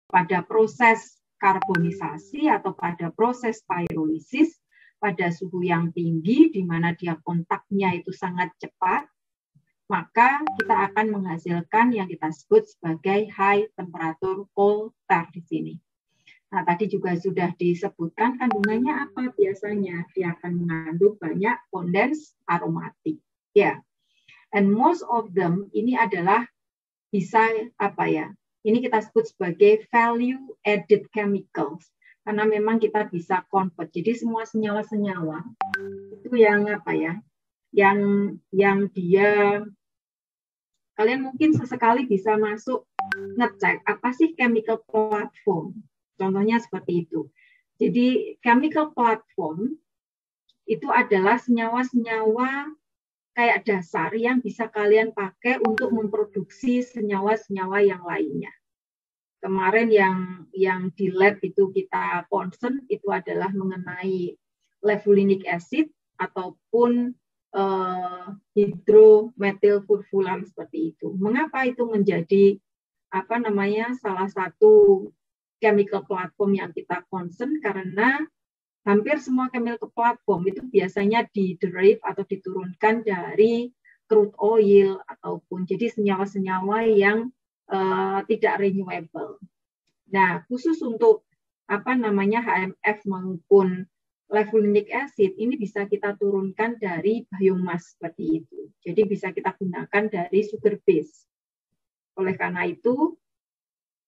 pada proses karbonisasi atau pada proses pirolisis pada suhu yang tinggi di mana dia kontaknya itu sangat cepat, maka kita akan menghasilkan yang kita sebut sebagai high temperature coal tar di sini. Nah, tadi juga sudah disebutkan kandungannya apa biasanya. Dia akan mengandung banyak kondens aromatik. Ya. And most of them ini adalah bisa apa ya? Ini kita sebut sebagai value added chemicals. Karena memang kita bisa convert. Jadi semua senyawa-senyawa itu yang apa ya? Yang dia kalian mungkin sesekali bisa masuk ngecek apa sih chemical platform. Contohnya seperti itu. Jadi chemical platform itu adalah senyawa-senyawa kayak dasar yang bisa kalian pakai untuk memproduksi senyawa-senyawa yang lainnya. Kemarin yang di lab itu kita concern itu adalah mengenai levulinic acid ataupun hidrometilfurfuran seperti itu. Mengapa itu menjadi salah satu chemical platform yang kita concern? Karena hampir semua chemical platform itu biasanya diderive atau diturunkan dari crude oil ataupun jadi senyawa-senyawa yang tidak renewable. Nah, khusus untuk HMF maupun levulinic acid ini bisa kita turunkan dari biomass seperti itu. Jadi bisa kita gunakan dari sugar base. Oleh karena itu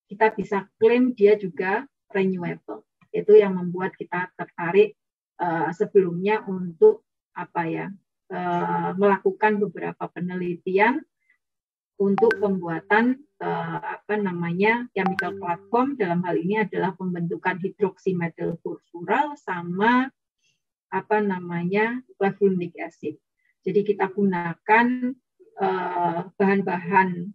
kita bisa klaim dia juga renewable. Itu yang membuat kita tertarik sebelumnya untuk melakukan beberapa penelitian untuk pembuatan chemical platform. Dalam hal ini adalah pembentukan hidroksimetilfurfural sama levulinic acid. Jadi kita gunakan bahan-bahan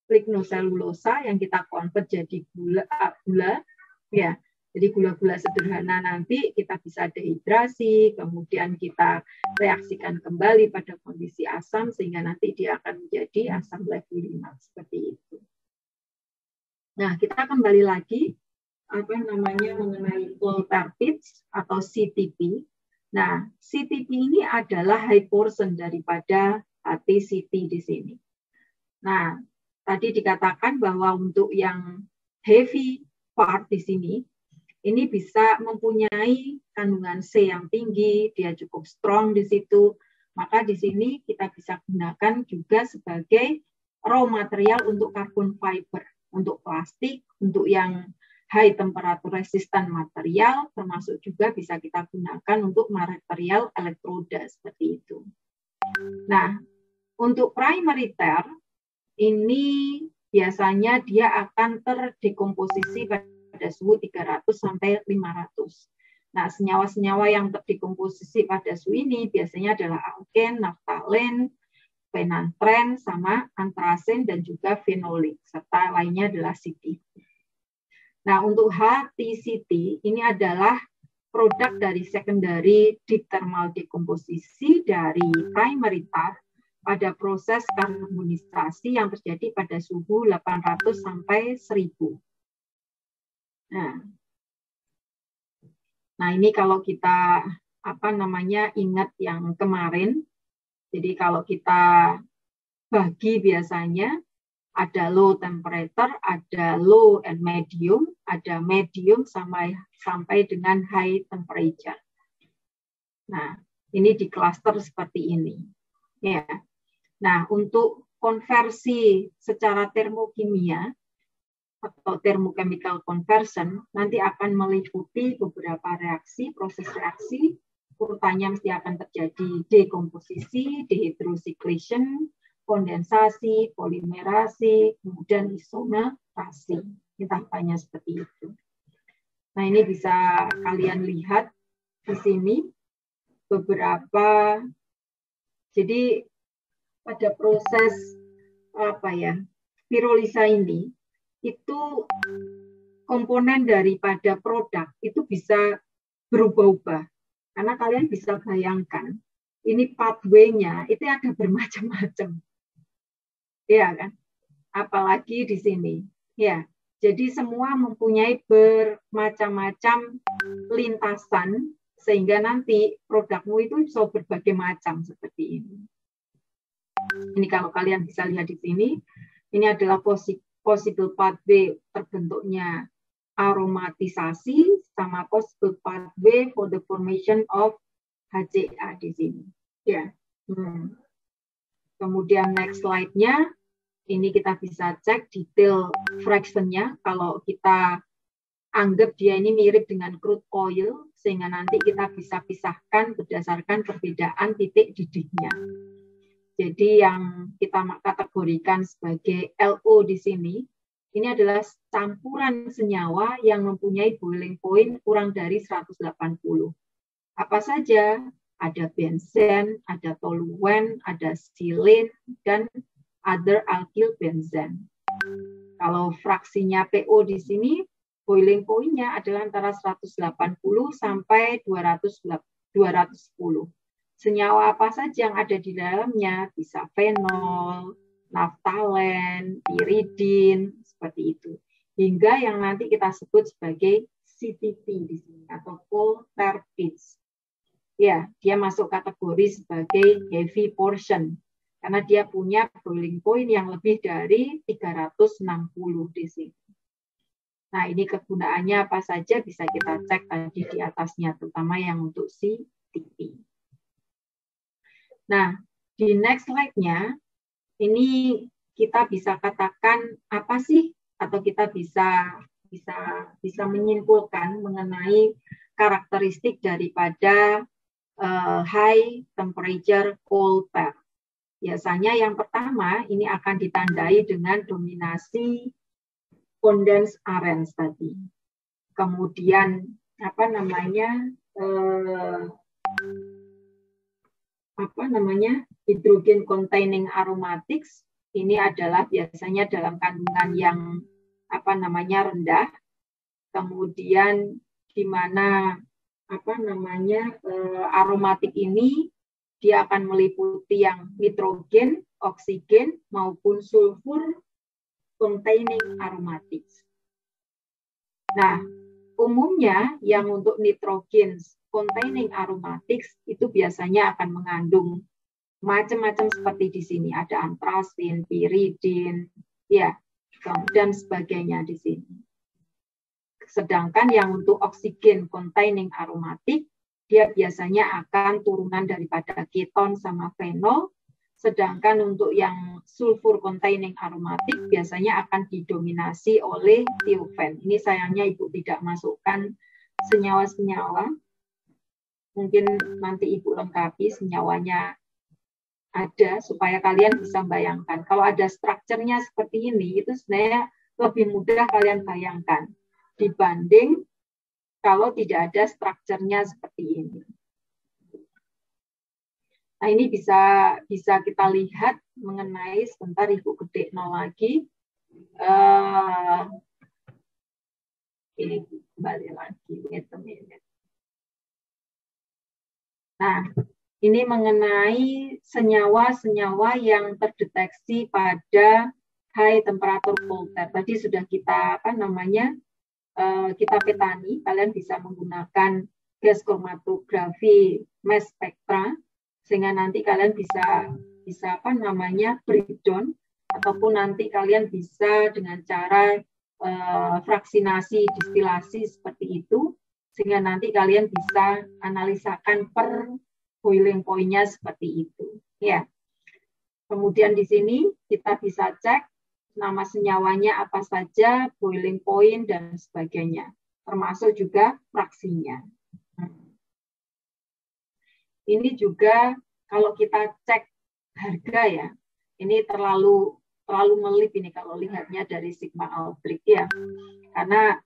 lignoselulosa yang kita convert jadi gula ya. Jadi gula-gula sederhana nanti kita bisa dehidrasi, kemudian kita reaksikan kembali pada kondisi asam sehingga nanti dia akan menjadi asam levulina seperti itu. Nah, kita kembali lagi mengenai coal tar pitch atau CTP. Nah, CTP ini adalah high portion daripada HTCT di sini. Nah, tadi dikatakan bahwa untuk yang heavy part di sini, ini bisa mempunyai kandungan C yang tinggi, dia cukup strong di situ. Maka di sini kita bisa gunakan juga sebagai raw material untuk carbon fiber, untuk plastik, untuk yang high temperature resistant material, termasuk juga bisa kita gunakan untuk material elektroda seperti itu. Nah, untuk primary tar, ini biasanya dia akan terdekomposisi pada suhu 300 sampai 500. Nah, senyawa-senyawa yang terdekomposisi pada suhu ini biasanya adalah alken, naftalen, penantren, sama antrasen dan juga fenolik, serta lainnya adalah CTP. Nah, untuk HTCT ini adalah produk dari secondary deep thermal decomposition dari primary tar pada proses karbonisasi yang terjadi pada suhu 800 sampai 1000. Nah, ini kalau kita ingat yang kemarin, jadi kalau kita bagi biasanya ada low temperature, ada low and medium, ada medium sampai dengan high temperature. Nah, ini di cluster seperti ini. Ya. Nah, untuk konversi secara termokimia atau thermochemical conversion nanti akan meliputi beberapa reaksi, proses reaksi, urutannya mesti akan terjadi dekomposisi, dehydrocyclation, kondensasi, polimerasi, kemudian isomerasi. Ini tahapannya seperti itu. Nah, ini bisa kalian lihat di sini beberapa. Jadi pada proses pirolisa ini itu komponen daripada produk itu bisa berubah-ubah. Karena kalian bisa bayangkan ini pathway-nya itu ada bermacam-macam. Ya kan? Apalagi di sini. Ya. Jadi semua mempunyai bermacam-macam lintasan sehingga nanti produkmu itu bisa berbagai macam seperti ini. Ini kalau kalian bisa lihat di sini, ini adalah possible pathway terbentuknya aromatisasi sama possible pathway for the formation of HCA di sini. Ya. Kemudian next slide-nya, ini kita bisa cek detail fraction-nya. Kalau kita anggap dia ini mirip dengan crude oil, sehingga nanti kita bisa pisahkan berdasarkan perbedaan titik didihnya. Jadi yang kita kategorikan sebagai LO di sini, ini adalah campuran senyawa yang mempunyai boiling point kurang dari 180. Apa saja? Ada benzen, ada toluen, ada silane, dan other alkyl benzene. Kalau fraksinya PO di sini, boiling point-nya adalah antara 180 sampai 210. Senyawa apa saja yang ada di dalamnya? Bisa fenol, naftalen, piridin, seperti itu. Hingga yang nanti kita sebut sebagai CTP di sini, atau coal tar pitch. Ya, dia masuk kategori sebagai heavy portion karena dia punya boiling point yang lebih dari 360 di sini. Nah, ini kegunaannya apa saja bisa kita cek tadi di atasnya, terutama yang untuk CTP. Nah, di next slide-nya ini kita bisa katakan apa sih, atau kita bisa menyimpulkan mengenai karakteristik daripada high temperature coal tar. Biasanya yang pertama ini akan ditandai dengan dominasi condensed arens tadi. Kemudian hydrogen containing aromatics ini adalah biasanya dalam kandungan yang rendah. Kemudian di mana aromatik ini dia akan meliputi yang nitrogen, oksigen maupun sulfur containing aromatics. Nah, umumnya yang untuk nitrogen containing aromatics itu biasanya akan mengandung macam-macam seperti di sini, ada antrasin, piridin, ya, dan sebagainya di sini. Sedangkan yang untuk oksigen containing aromatic, dia biasanya akan turunan daripada keton sama fenol. Sedangkan untuk yang sulfur containing aromatic, biasanya akan didominasi oleh thiofen. Ini sayangnya Ibu tidak masukkan senyawa-senyawa. Mungkin nanti Ibu lengkapi senyawanya ada, supaya kalian bisa bayangkan. Kalau ada strukturnya seperti ini, itu sebenarnya lebih mudah kalian bayangkan dibanding kalau tidak ada strukturnya seperti ini. Nah, ini bisa kita lihat mengenai, sebentar Ibu gede nol lagi. Ini kembali lagi, wait a minute. Nah, ini mengenai senyawa-senyawa yang terdeteksi pada high temperature coal tar. Tadi sudah kita kita petani, kalian bisa menggunakan gas kromatografi mass spectra sehingga nanti kalian bisa breakdown, ataupun nanti kalian bisa dengan cara fraksinasi distilasi seperti itu sehingga nanti kalian bisa analisakan per boiling point-nya seperti itu, ya. Kemudian di sini kita bisa cek nama senyawanya apa saja, boiling point, dan sebagainya. Termasuk juga fraksinya. Ini juga kalau kita cek harga ya, ini terlalu melip ini kalau lihatnya dari sigma Aldrich ya. Karena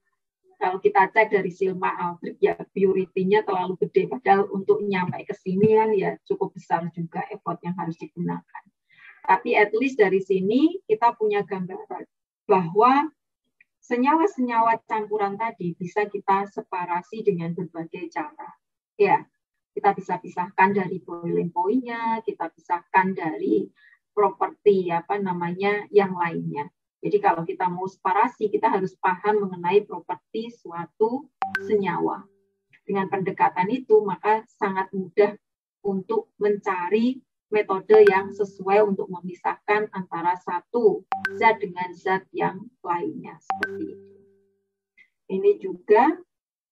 kalau kita cek dari sigma Aldrich ya purity-nya terlalu gede. Padahal untuk nyampe ke sini kan ya cukup besar juga effort yang harus digunakan. Tapi at least dari sini kita punya gambaran bahwa senyawa-senyawa campuran tadi bisa kita separasi dengan berbagai cara. Ya, kita bisa pisahkan dari boiling point-nya, kita pisahkan dari properti yang lainnya. Jadi kalau kita mau separasi, kita harus paham mengenai properti suatu senyawa. Dengan pendekatan itu, maka sangat mudah untuk mencari metode yang sesuai untuk memisahkan antara satu zat dengan zat yang lainnya. Seperti itu.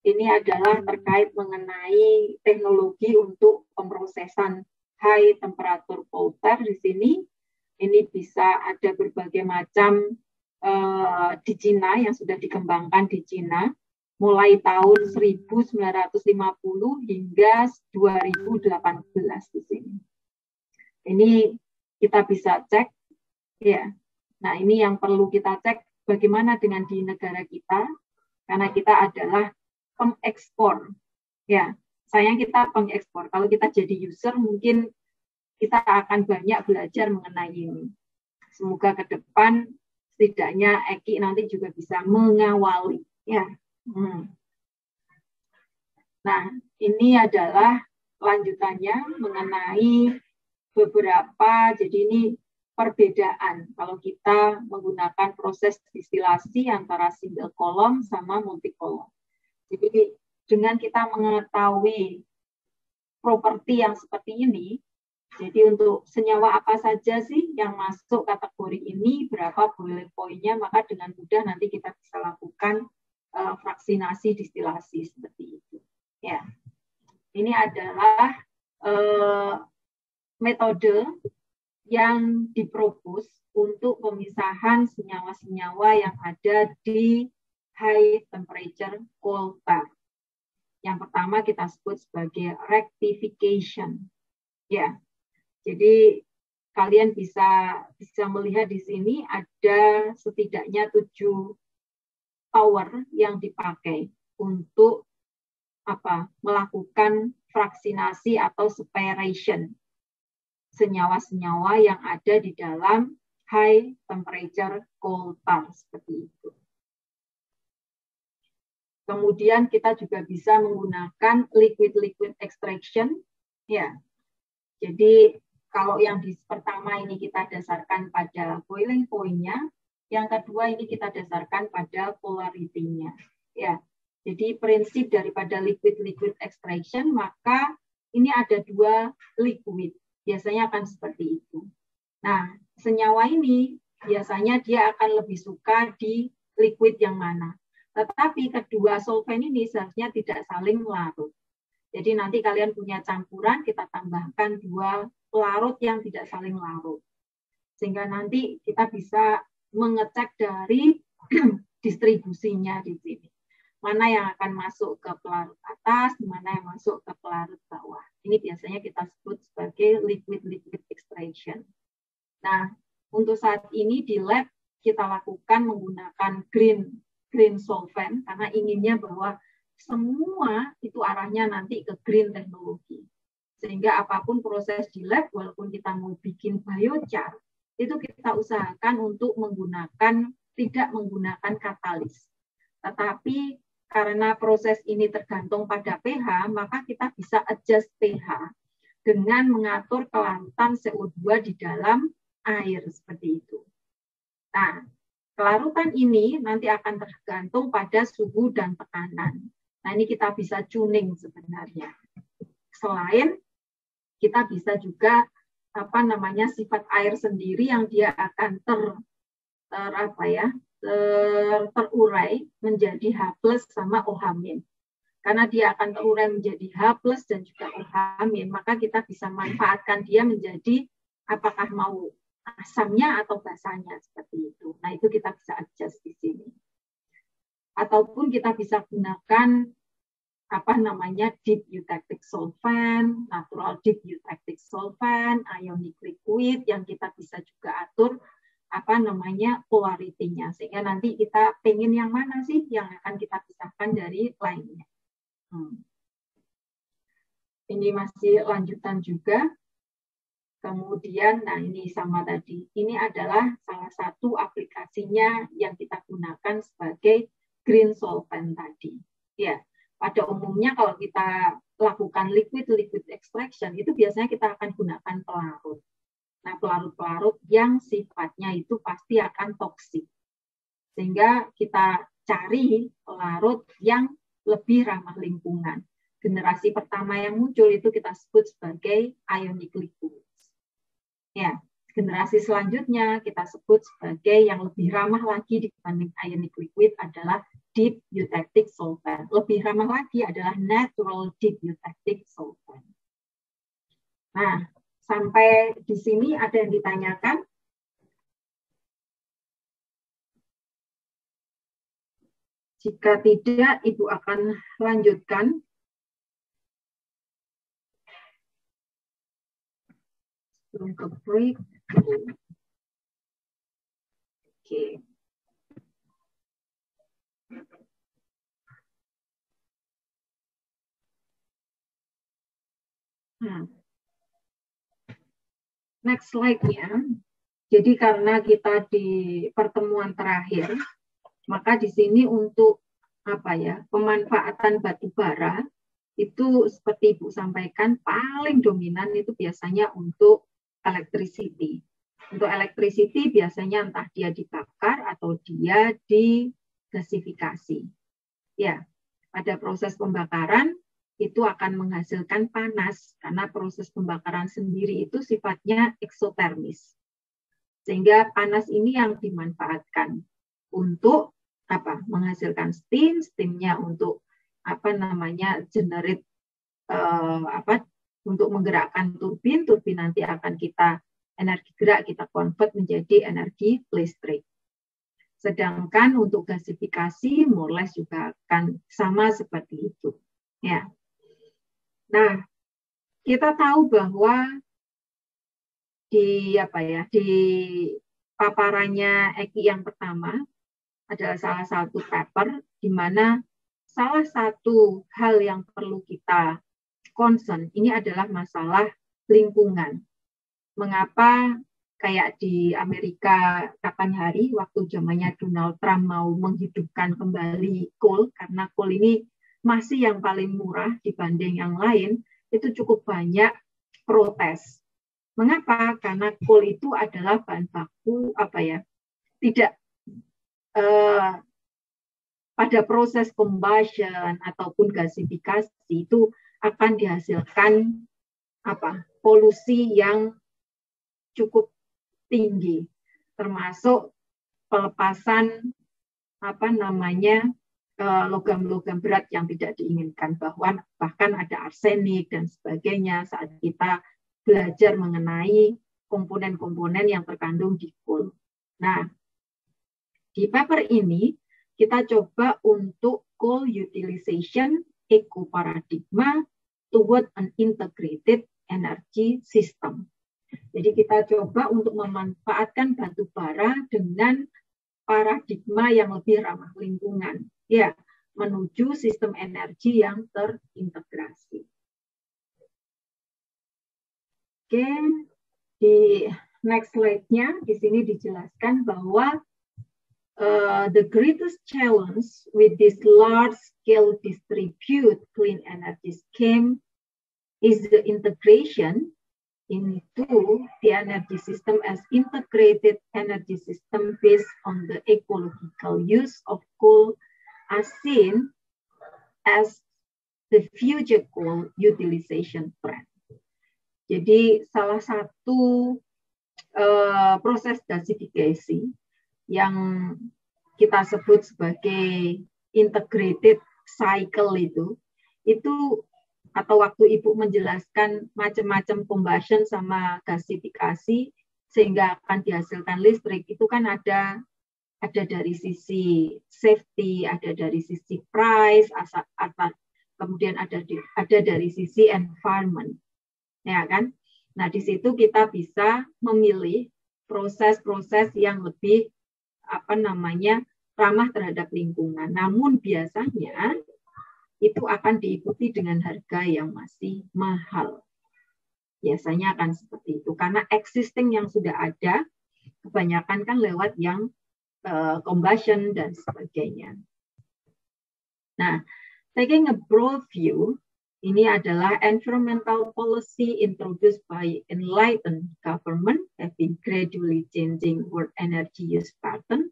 Ini adalah terkait mengenai teknologi untuk pemrosesan high temperature Polter di sini. Ini bisa ada berbagai macam di Cina yang sudah dikembangkan di Cina mulai tahun 1950 hingga 2018 di sini. Ini kita bisa cek ya. Nah, ini yang perlu kita cek bagaimana dengan di negara kita karena kita adalah pengekspor. Ya, sayang kita pengekspor. Kalau kita jadi user mungkin kita akan banyak belajar mengenai ini. Semoga ke depan setidaknya Eki nanti juga bisa mengawali. Ya. Nah, ini adalah lanjutannya mengenai beberapa, jadi ini perbedaan kalau kita menggunakan proses distilasi antara single column sama multi column. Jadi dengan kita mengetahui properti yang seperti ini, jadi untuk senyawa apa saja sih yang masuk kategori ini, berapa boiling point-nya, maka dengan mudah nanti kita bisa lakukan fraksinasi distilasi seperti itu. Ya, ini adalah metode yang dipropos untuk pemisahan senyawa-senyawa yang ada di high temperature Polter. Yang pertama kita sebut sebagai rectification. Ya, jadi kalian bisa melihat di sini ada setidaknya 7 tower yang dipakai untuk melakukan fraksinasi atau separation senyawa-senyawa yang ada di dalam high temperature Polter seperti itu. Kemudian kita juga bisa menggunakan liquid extraction. Ya, jadi kalau yang di pertama ini kita dasarkan pada boiling point-nya, yang kedua ini kita dasarkan pada polarity-nya. Ya, jadi prinsip daripada liquid extraction, maka ini ada 2 liquid. Biasanya akan seperti itu. Nah, senyawa ini biasanya dia akan lebih suka di liquid yang mana. Tetapi kedua solvent ini seharusnya tidak saling larut. Jadi nanti kalian punya campuran, kita tambahkan 2 pelarut yang tidak saling larut. Sehingga nanti kita bisa mengecek dari distribusinya di sini. Mana yang akan masuk ke pelarut atas, mana yang masuk ke pelarut bawah. Ini biasanya kita sebut sebagai liquid extraction. Nah, untuk saat ini di lab kita lakukan menggunakan green solvent karena inginnya bahwa semua itu arahnya nanti ke green teknologi. Sehingga apapun proses di lab, walaupun kita mau bikin biochar, itu kita usahakan untuk tidak menggunakan katalis. Tetapi karena proses ini tergantung pada pH, maka kita bisa adjust pH dengan mengatur kelarutan CO2 di dalam air seperti itu. Nah, kelarutan ini nanti akan tergantung pada suhu dan tekanan. Nah, ini kita bisa tuning sebenarnya. Selain kita bisa juga sifat air sendiri yang dia akan terurai menjadi H+ sama OH-. Karena dia akan terurai menjadi H+ dan juga OH-, maka kita bisa manfaatkan dia menjadi apakah mau asamnya atau basahnya seperti itu. Nah, itu kita bisa adjust di sini. Ataupun kita bisa gunakan deep eutectic solvent, natural deep eutectic solvent, ionic liquid yang kita bisa juga atur polarity-nya, sehingga nanti kita pengen yang mana sih yang akan kita pisahkan dari lainnya. Ini masih lanjutan juga. Kemudian, nah ini sama tadi. Ini adalah salah satu aplikasinya yang kita gunakan sebagai green solvent tadi. Ya, pada umumnya kalau kita lakukan liquid extraction itu biasanya kita akan gunakan pelarut. Nah, pelarut-pelarut yang sifatnya itu pasti akan toksik. Sehingga kita cari pelarut yang lebih ramah lingkungan. Generasi pertama yang muncul itu kita sebut sebagai ionic liquids. Ya, generasi selanjutnya kita sebut sebagai yang lebih ramah lagi dibanding ionic liquid adalah deep eutectic solvent. Lebih ramah lagi adalah natural deep eutectic solvent. Nah, sampai di sini ada yang ditanyakan? Jika tidak, Ibu akan lanjutkan. Sebelum ke break. Oke. Next slide-nya. Jadi karena kita di pertemuan terakhir, maka di sini untuk pemanfaatan batu bara itu seperti Ibu sampaikan paling dominan itu biasanya untuk electricity. Untuk electricity biasanya entah dia dibakar atau dia digasifikasi. Ya, pada proses pembakaran itu akan menghasilkan panas karena proses pembakaran sendiri itu sifatnya eksotermis. Sehingga panas ini yang dimanfaatkan untuk menghasilkan steam, steamnya untuk generate untuk menggerakkan turbin, turbin nanti akan kita energi gerak kita convert menjadi energi listrik. Sedangkan untuk gasifikasi more or less juga akan sama seperti itu. Ya. Nah, kita tahu bahwa di paparannya Eki yang pertama adalah salah satu paper di mana salah satu hal yang perlu kita concern ini adalah masalah lingkungan. Mengapa kayak di Amerika kapan hari waktu zamannya Donald Trump mau menghidupkan kembali coal karena coal ini masih yang paling murah dibanding yang lain, itu cukup banyak protes. Mengapa? Karena coal itu adalah bahan baku tidak pada proses combustion ataupun gasifikasi itu akan dihasilkan polusi yang cukup tinggi, termasuk pelepasan logam-logam berat yang tidak diinginkan, bahkan ada arsenik dan sebagainya saat kita belajar mengenai komponen-komponen yang terkandung di coal. Nah, di paper ini kita coba untuk coal utilization eco-paradigma toward an integrated energy system. Jadi kita coba untuk memanfaatkan batu bara dengan paradigma yang lebih ramah lingkungan, ya, menuju sistem energi yang terintegrasi. Oke, di next slide-nya di sini dijelaskan bahwa the greatest challenge with this large-scale distributed clean energy scheme is the integration into the energy system as integrated energy system based on the ecological use of coal as seen as the future coal utilization trend. Jadi salah satu proses gasifikasi yang kita sebut sebagai integrated cycle itu atau waktu Ibu menjelaskan macam-macam combustion sama gasifikasi sehingga akan dihasilkan listrik, itu kan ada dari sisi safety, ada dari sisi price, kemudian ada dari sisi environment, ya kan? Nah, di situ kita bisa memilih proses-proses yang lebih ramah terhadap lingkungan. Namun biasanya itu akan diikuti dengan harga yang masih mahal. Biasanya akan seperti itu karena existing yang sudah ada kebanyakan kan lewat yang combustion dan sebagainya. Nah, taking a broad view, ini adalah environmental policy introduced by enlightened government have been gradually changing world energy use pattern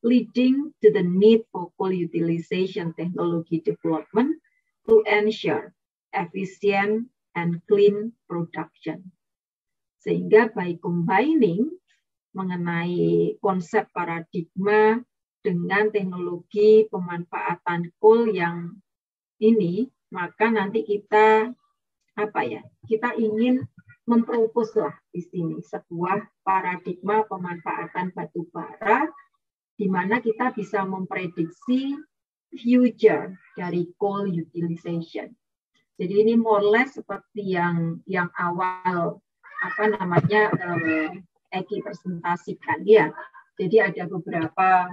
leading to the need for coal utilization technology development to ensure efficient and clean production. Sehingga by combining mengenai konsep paradigma dengan teknologi pemanfaatan coal yang ini, maka nanti kita kita ingin mempropos lah di sini sebuah paradigma pemanfaatan batu bara di mana kita bisa memprediksi future dari coal utilization. Jadi ini more or less seperti yang awal Eki presentasikan ya. Jadi ada beberapa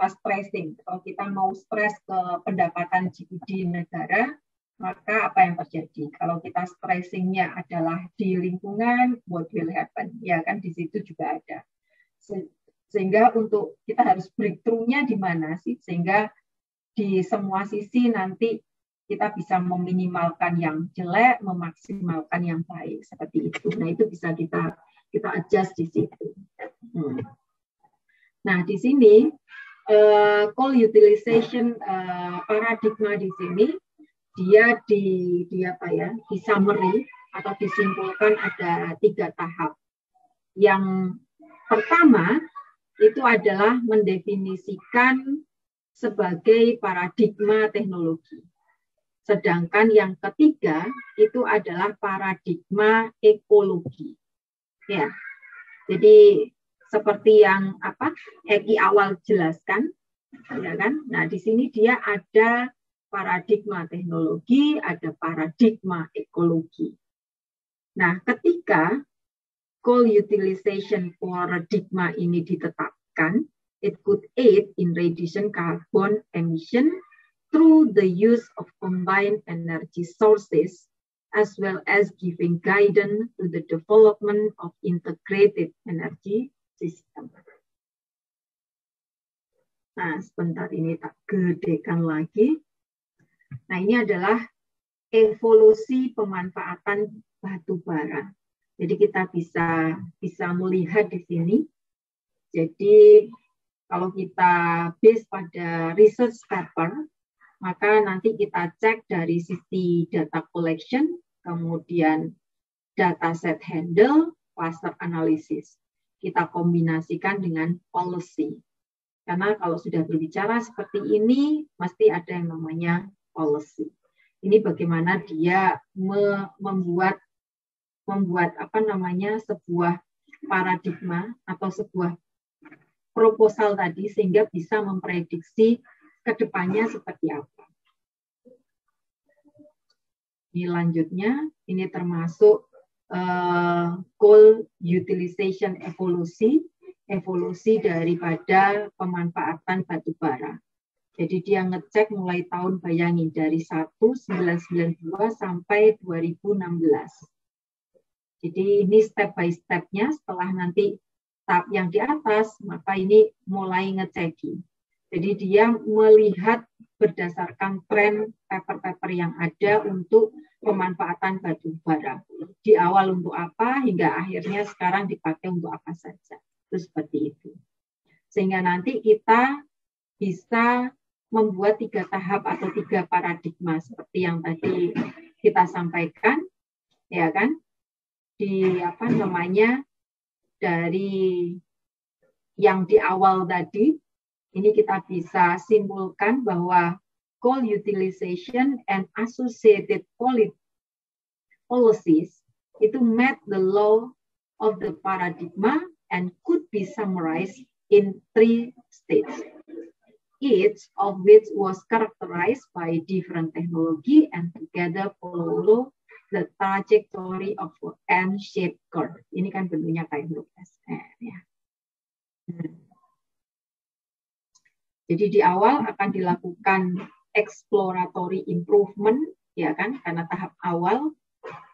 stressing. Kalau kita mau stres ke pendapatan GDP negara, maka apa yang terjadi? Kalau kita stressingnya adalah di lingkungan, what will happen? Ya kan di situ juga ada. Sehingga untuk kita harus breakthrough-nya di mana sih? Sehingga di semua sisi nanti kita bisa meminimalkan yang jelek, memaksimalkan yang baik seperti itu. Nah itu bisa kita adjust di situ. Nah di sini coal utilization paradigma di sini dia di summary atau disimpulkan ada 3 tahap. Yang pertama itu adalah mendefinisikan sebagai paradigma teknologi. Sedangkan yang ketiga itu adalah paradigma ekologi. Ya. Jadi seperti yang Eki awal jelaskan, ya kan? Nah, di sini dia ada paradigma teknologi, ada paradigma ekologi. Nah, ketika coal utilization paradigma ini ditetapkan, it could aid in reducing carbon emission through the use of combined energy sources, as well as giving guidance to the development of integrated energy system. Nah, sebentar ini tak gedekan lagi. Nah, ini adalah evolusi pemanfaatan batu bara. Jadi kita bisa melihat di sini. Jadi kalau kita base pada research paper, maka nanti kita cek dari sisi data collection, kemudian data set handle, cluster analysis. Kita kombinasikan dengan policy. Karena kalau sudah berbicara seperti ini, mesti ada yang namanya policy. Ini bagaimana dia membuat sebuah paradigma atau sebuah proposal tadi sehingga bisa memprediksi ke depannya seperti apa. Ini lanjutnya, ini termasuk coal utilization evolusi daripada pemanfaatan batu bara. Jadi dia ngecek mulai tahun, bayangin, dari 1992 sampai 2016. Jadi ini step by step-nya, setelah nanti tahap yang di atas, maka ini mulai ngecekin. Jadi dia melihat berdasarkan tren paper-paper yang ada untuk pemanfaatan batu bara. Di awal untuk apa, hingga akhirnya sekarang dipakai untuk apa saja. Itu seperti itu. Sehingga nanti kita bisa membuat 3 tahap atau 3 paradigma seperti yang tadi kita sampaikan, ya kan? Dari yang di awal tadi, ini kita bisa simpulkan bahwa coal utilization and associated policies itu met the law of the paradigma and could be summarized in 3 stages. Each of which was characterized by different technology and together follow the trajectory of an shaped curve. Ini kan bentuknya kayak huruf S. Ya. Jadi di awal akan dilakukan exploratory improvement, ya kan, karena tahap awal.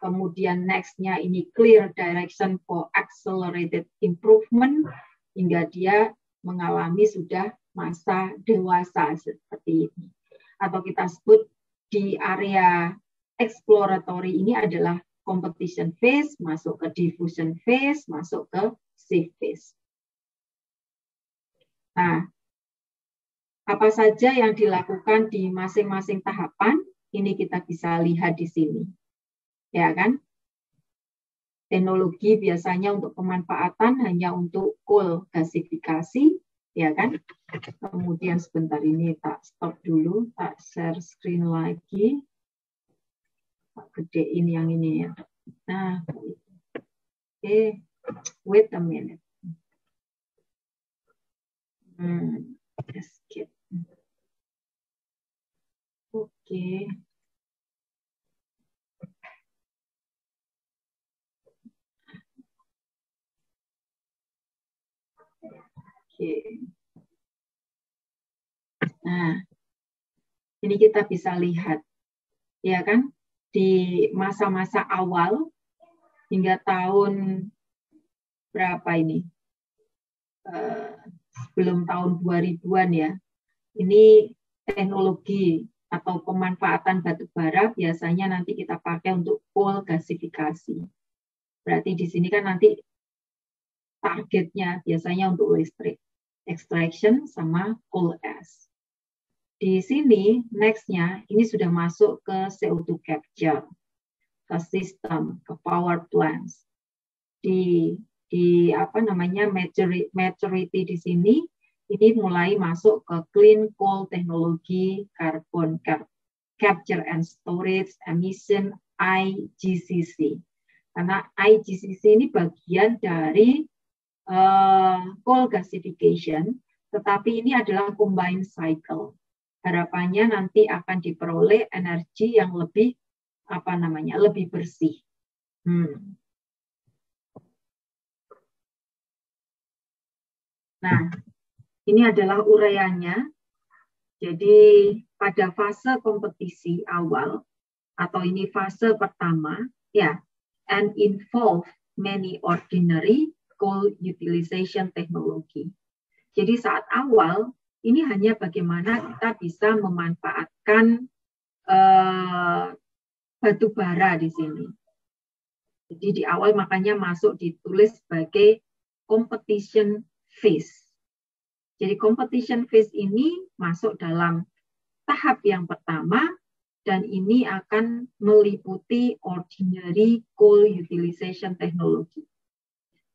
Kemudian next-nya ini clear direction for accelerated improvement hingga dia mengalami sudah masa dewasa seperti ini. Atau kita sebut di area exploratory ini adalah competition phase, masuk ke diffusion phase, masuk ke safe phase. Nah, Apa saja yang dilakukan di masing-masing tahapan, ini kita bisa lihat di sini. Ya kan? Teknologi biasanya untuk pemanfaatan hanya untuk coal gasifikasi, ya kan? Kemudian sebentar ini tak stop dulu, tak share screen lagi. Tak gedein yang ini ya. Nah, oke, wait a minute. Escape. Oke. Oke. Nah, ini kita bisa lihat, ya kan, di masa-masa awal hingga tahun berapa ini? Sebelum tahun 2000-an ya. Ini teknologi atau pemanfaatan batu bara biasanya nanti kita pakai untuk coal gasifikasi. Berarti di sini kan nanti targetnya biasanya untuk listrik, extraction sama coal ash. Di sini next-nya ini sudah masuk ke CO2 capture, ke sistem, ke power plants. Di apa namanya maturity di sini ini mulai masuk ke clean coal teknologi, carbon capture and storage, emission, IGCC. Karena IGCC ini bagian dari coal gasification, tetapi ini adalah combined cycle. Harapannya nanti akan diperoleh energi yang lebih apa namanya lebih bersih. Nah, ini adalah uraiannya. Jadi pada fase kompetisi awal atau ini fase pertama, ya, and involve many ordinary coal utilization technology. Jadi saat awal ini hanya bagaimana kita bisa memanfaatkan batu bara di sini. Jadi di awal makanya masuk ditulis sebagai competition phase. Jadi competition phase ini masuk dalam tahap yang pertama dan ini akan meliputi ordinary coal utilization technology.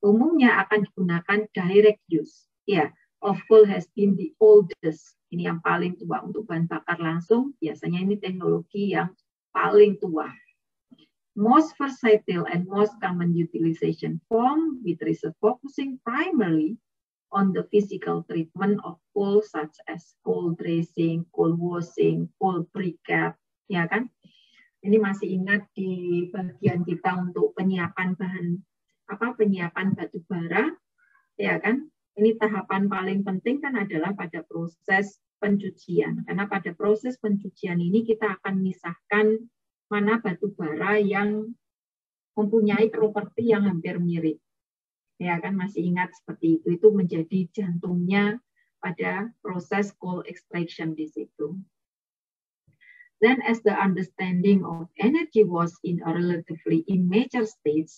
Umumnya akan digunakan direct use. Ya, of coal has been the oldest. Ini yang paling tua untuk bahan bakar langsung. Biasanya ini teknologi yang paling tua. Most versatile and most common utilization form with research focusing primarily on the physical treatment of coal such as coal dressing, coal washing, coal briquette, ya kan? Ini masih ingat di bagian kita untuk penyiapan penyiapan batu bara, ya kan? Ini tahapan paling penting kan adalah pada proses pencucian. Karena pada proses pencucian ini kita akan misahkan mana batu bara yang mempunyai properti yang hampir mirip. Ya kan masih ingat seperti itu menjadi jantungnya pada proses coal extraction di situ. Then as the understanding of energy was in a relatively immature stage,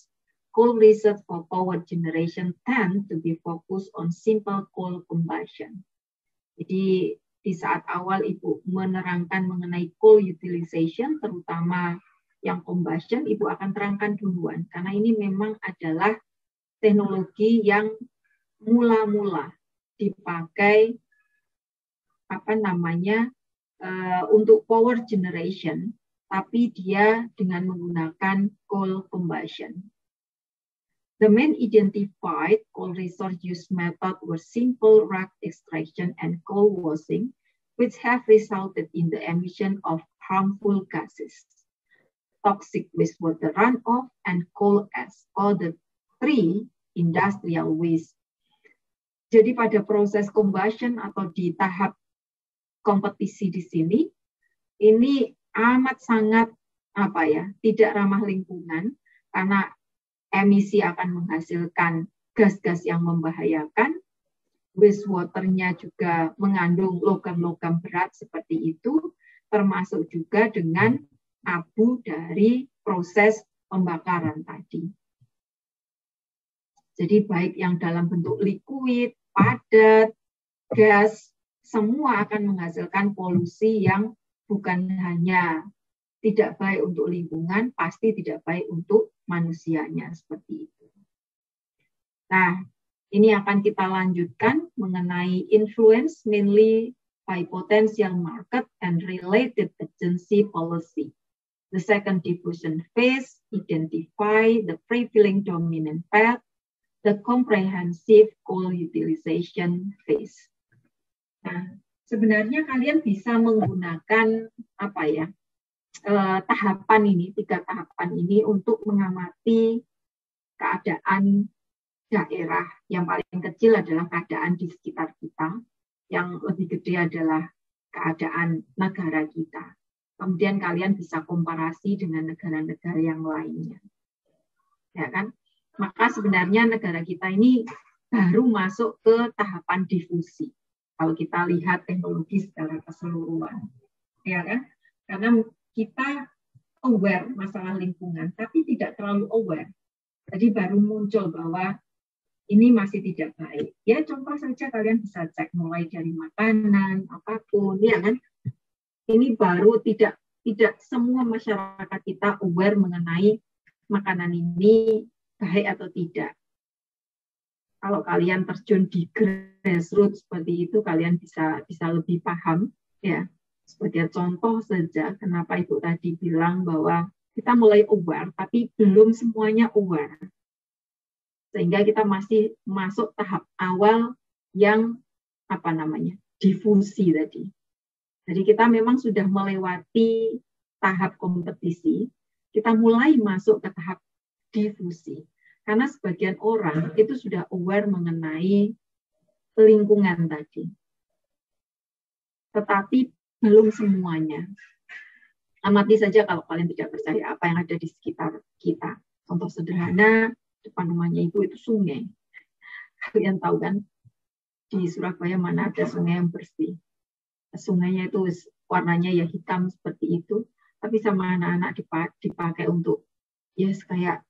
coal research for power generation tend to be focused on simple coal combustion. Jadi di saat awal Ibu menerangkan mengenai coal utilization, terutama yang combustion, Ibu akan terangkan duluan karena ini memang adalah teknologi yang mula-mula dipakai untuk power generation, tapi dia dengan menggunakan coal combustion. The main identified coal resource use method were simple rock extraction and coal washing, which have resulted in the emission of harmful gases, toxic wastewater runoff, and coal ash, or the 3 industrial waste. Jadi pada proses combustion atau di tahap kompetisi di sini, ini amat sangat tidak ramah lingkungan karena emisi akan menghasilkan gas-gas yang membahayakan, wastewater-nya juga mengandung logam-logam berat seperti itu, termasuk juga dengan abu dari proses pembakaran tadi. Jadi baik yang dalam bentuk liquid, padat, gas, semua akan menghasilkan polusi yang bukan hanya tidak baik untuk lingkungan, pasti tidak baik untuk manusianya, seperti itu. Nah, ini akan kita lanjutkan mengenai influence mainly by potential market and related agency policy. The second diffusion phase, identify the prevailing dominant path, the comprehensive coal utilization phase. Nah, sebenarnya kalian bisa menggunakan apa ya? Tahapan ini, 3 tahapan ini untuk mengamati keadaan daerah. Yang paling kecil adalah keadaan di sekitar kita, yang lebih gede adalah keadaan negara kita. Kemudian kalian bisa komparasi dengan negara-negara yang lainnya. Ya kan? Maka sebenarnya negara kita ini baru masuk ke tahapan difusi. Kalau kita lihat teknologi secara keseluruhan. Ya kan? Karena kita aware masalah lingkungan, tapi tidak terlalu aware. Jadi baru muncul bahwa ini masih tidak baik. Ya contoh saja kalian bisa cek mulai dari makanan, apapun, ya kan? Ini baru tidak semua masyarakat kita aware mengenai makanan ini baik atau tidak. Kalau kalian terjun di grassroots seperti itu, kalian bisa lebih paham, ya. Sebagai contoh saja, kenapa Ibu tadi bilang bahwa kita mulai aware, tapi belum semuanya aware. Sehingga kita masih masuk tahap awal yang difusi tadi. Jadi kita memang sudah melewati tahap kompetisi, kita mulai masuk ke tahap difusi. Karena sebagian orang itu sudah aware mengenai lingkungan tadi. Tetapi belum semuanya. Amati saja kalau kalian tidak percaya apa yang ada di sekitar kita. Contoh sederhana, depan rumahnya Ibu itu sungai. Kalian tahu kan, di Surabaya mana ada sungai yang bersih. Sungainya itu warnanya ya hitam seperti itu, tapi sama anak-anak dipakai untuk kayak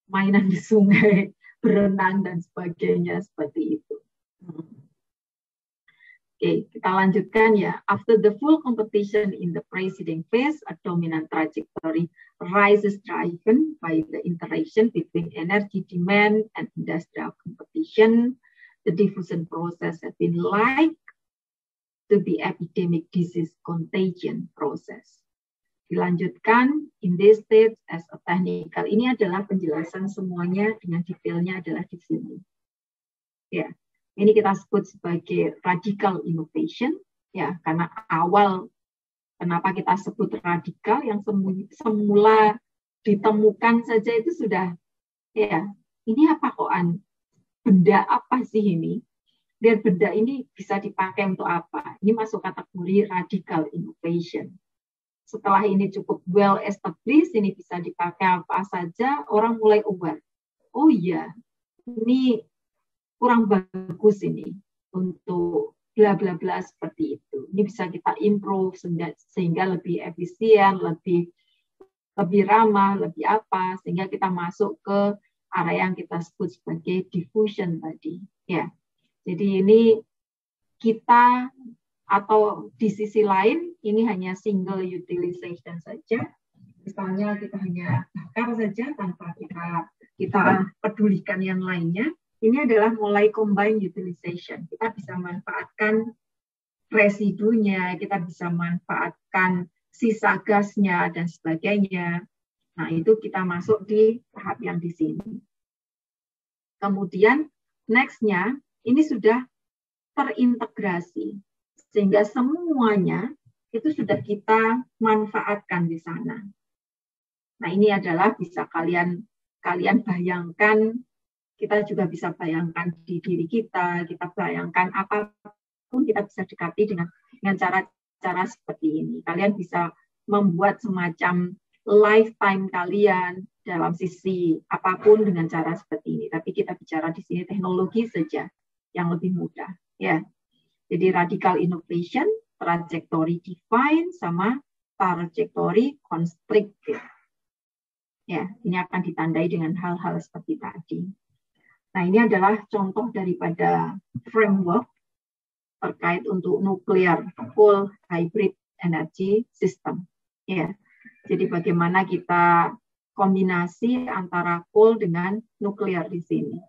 mainan di sungai, berenang dan sebagainya seperti itu. Oke, kita lanjutkan ya. After the full competition in the preceding phase, a dominant trajectory rises driven by the interaction between energy demand and industrial competition. The diffusion process has been likened to the epidemic disease contagion process. Dilanjutkan, in this stage as a technical. Ini adalah penjelasan semuanya dengan detailnya adalah di sini. Ya. Ini kita sebut sebagai radical innovation, ya, karena awal kenapa kita sebut radikal yang semula ditemukan saja itu sudah, ya, ini apa koan? Benda apa sih ini? Dan benda ini bisa dipakai untuk apa? Ini masuk kategori radical innovation. Setelah ini cukup well established, ini bisa dipakai apa saja, orang mulai aware. Oh iya, ini kurang bagus ini untuk bla bla bla seperti itu. Ini bisa kita improve sehingga lebih efisien, lebih ramah, lebih apa, sehingga kita masuk ke area yang kita sebut sebagai diffusion tadi. Ya, jadi ini kita atau di sisi lain ini hanya single utilization saja. Misalnya kita hanya bakar saja tanpa kita pedulikan yang lainnya. Ini adalah mulai combine utilization. Kita bisa manfaatkan residunya, kita bisa manfaatkan sisa gasnya dan sebagainya. Nah, itu kita masuk di tahap yang di sini. Kemudian next-nya ini sudah terintegrasi sehingga semuanya itu sudah kita manfaatkan di sana. Nah, ini adalah bisa kalian bayangkan. Kita juga bisa bayangkan di diri kita bayangkan apapun kita bisa dekati dengan cara-cara seperti ini. Kalian bisa membuat semacam lifetime kalian dalam sisi apapun dengan cara seperti ini. Tapi kita bicara di sini teknologi saja yang lebih mudah. Ya, jadi radical innovation, trajectory define, sama trajectory constricted. Ya, ini akan ditandai dengan hal-hal seperti tadi. Nah, ini adalah contoh daripada framework terkait untuk nuclear coal hybrid energy system. Ya, jadi bagaimana kita kombinasi antara coal dengan nuklir di sini.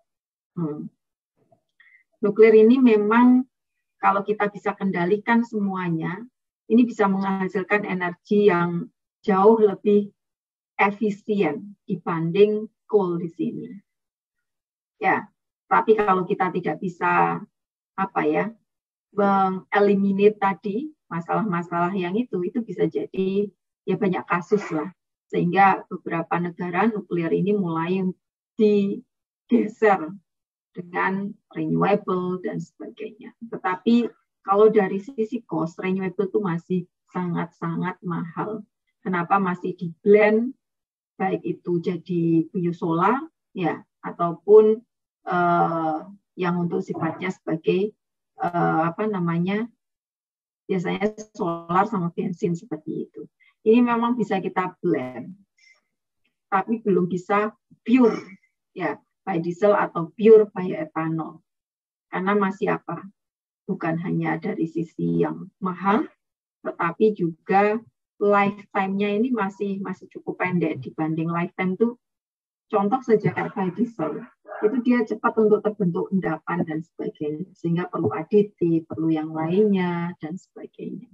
Nuklir ini memang kalau kita bisa kendalikan semuanya, ini bisa menghasilkan energi yang jauh lebih efisien dibanding coal di sini. Ya, tapi kalau kita tidak bisa mengeliminate tadi masalah-masalah yang itu bisa jadi ya banyak kasus lah, sehingga beberapa negara nuklir ini mulai digeser dengan renewable dan sebagainya. Tetapi kalau dari sisi cost, renewable itu masih sangat-sangat mahal. Kenapa masih di blend, baik itu jadi biosolar ya ataupun yang untuk sifatnya sebagai biasanya solar sama bensin seperti itu. Ini memang bisa kita blend, tapi belum bisa pure ya biodiesel atau pure bioethanol. Karena masih bukan hanya dari sisi yang mahal, tetapi juga lifetime-nya ini masih cukup pendek dibanding lifetime tuh. Contoh saja kayak biodiesel, itu dia cepat untuk terbentuk endapan dan sebagainya, sehingga perlu aditif, perlu yang lainnya dan sebagainya.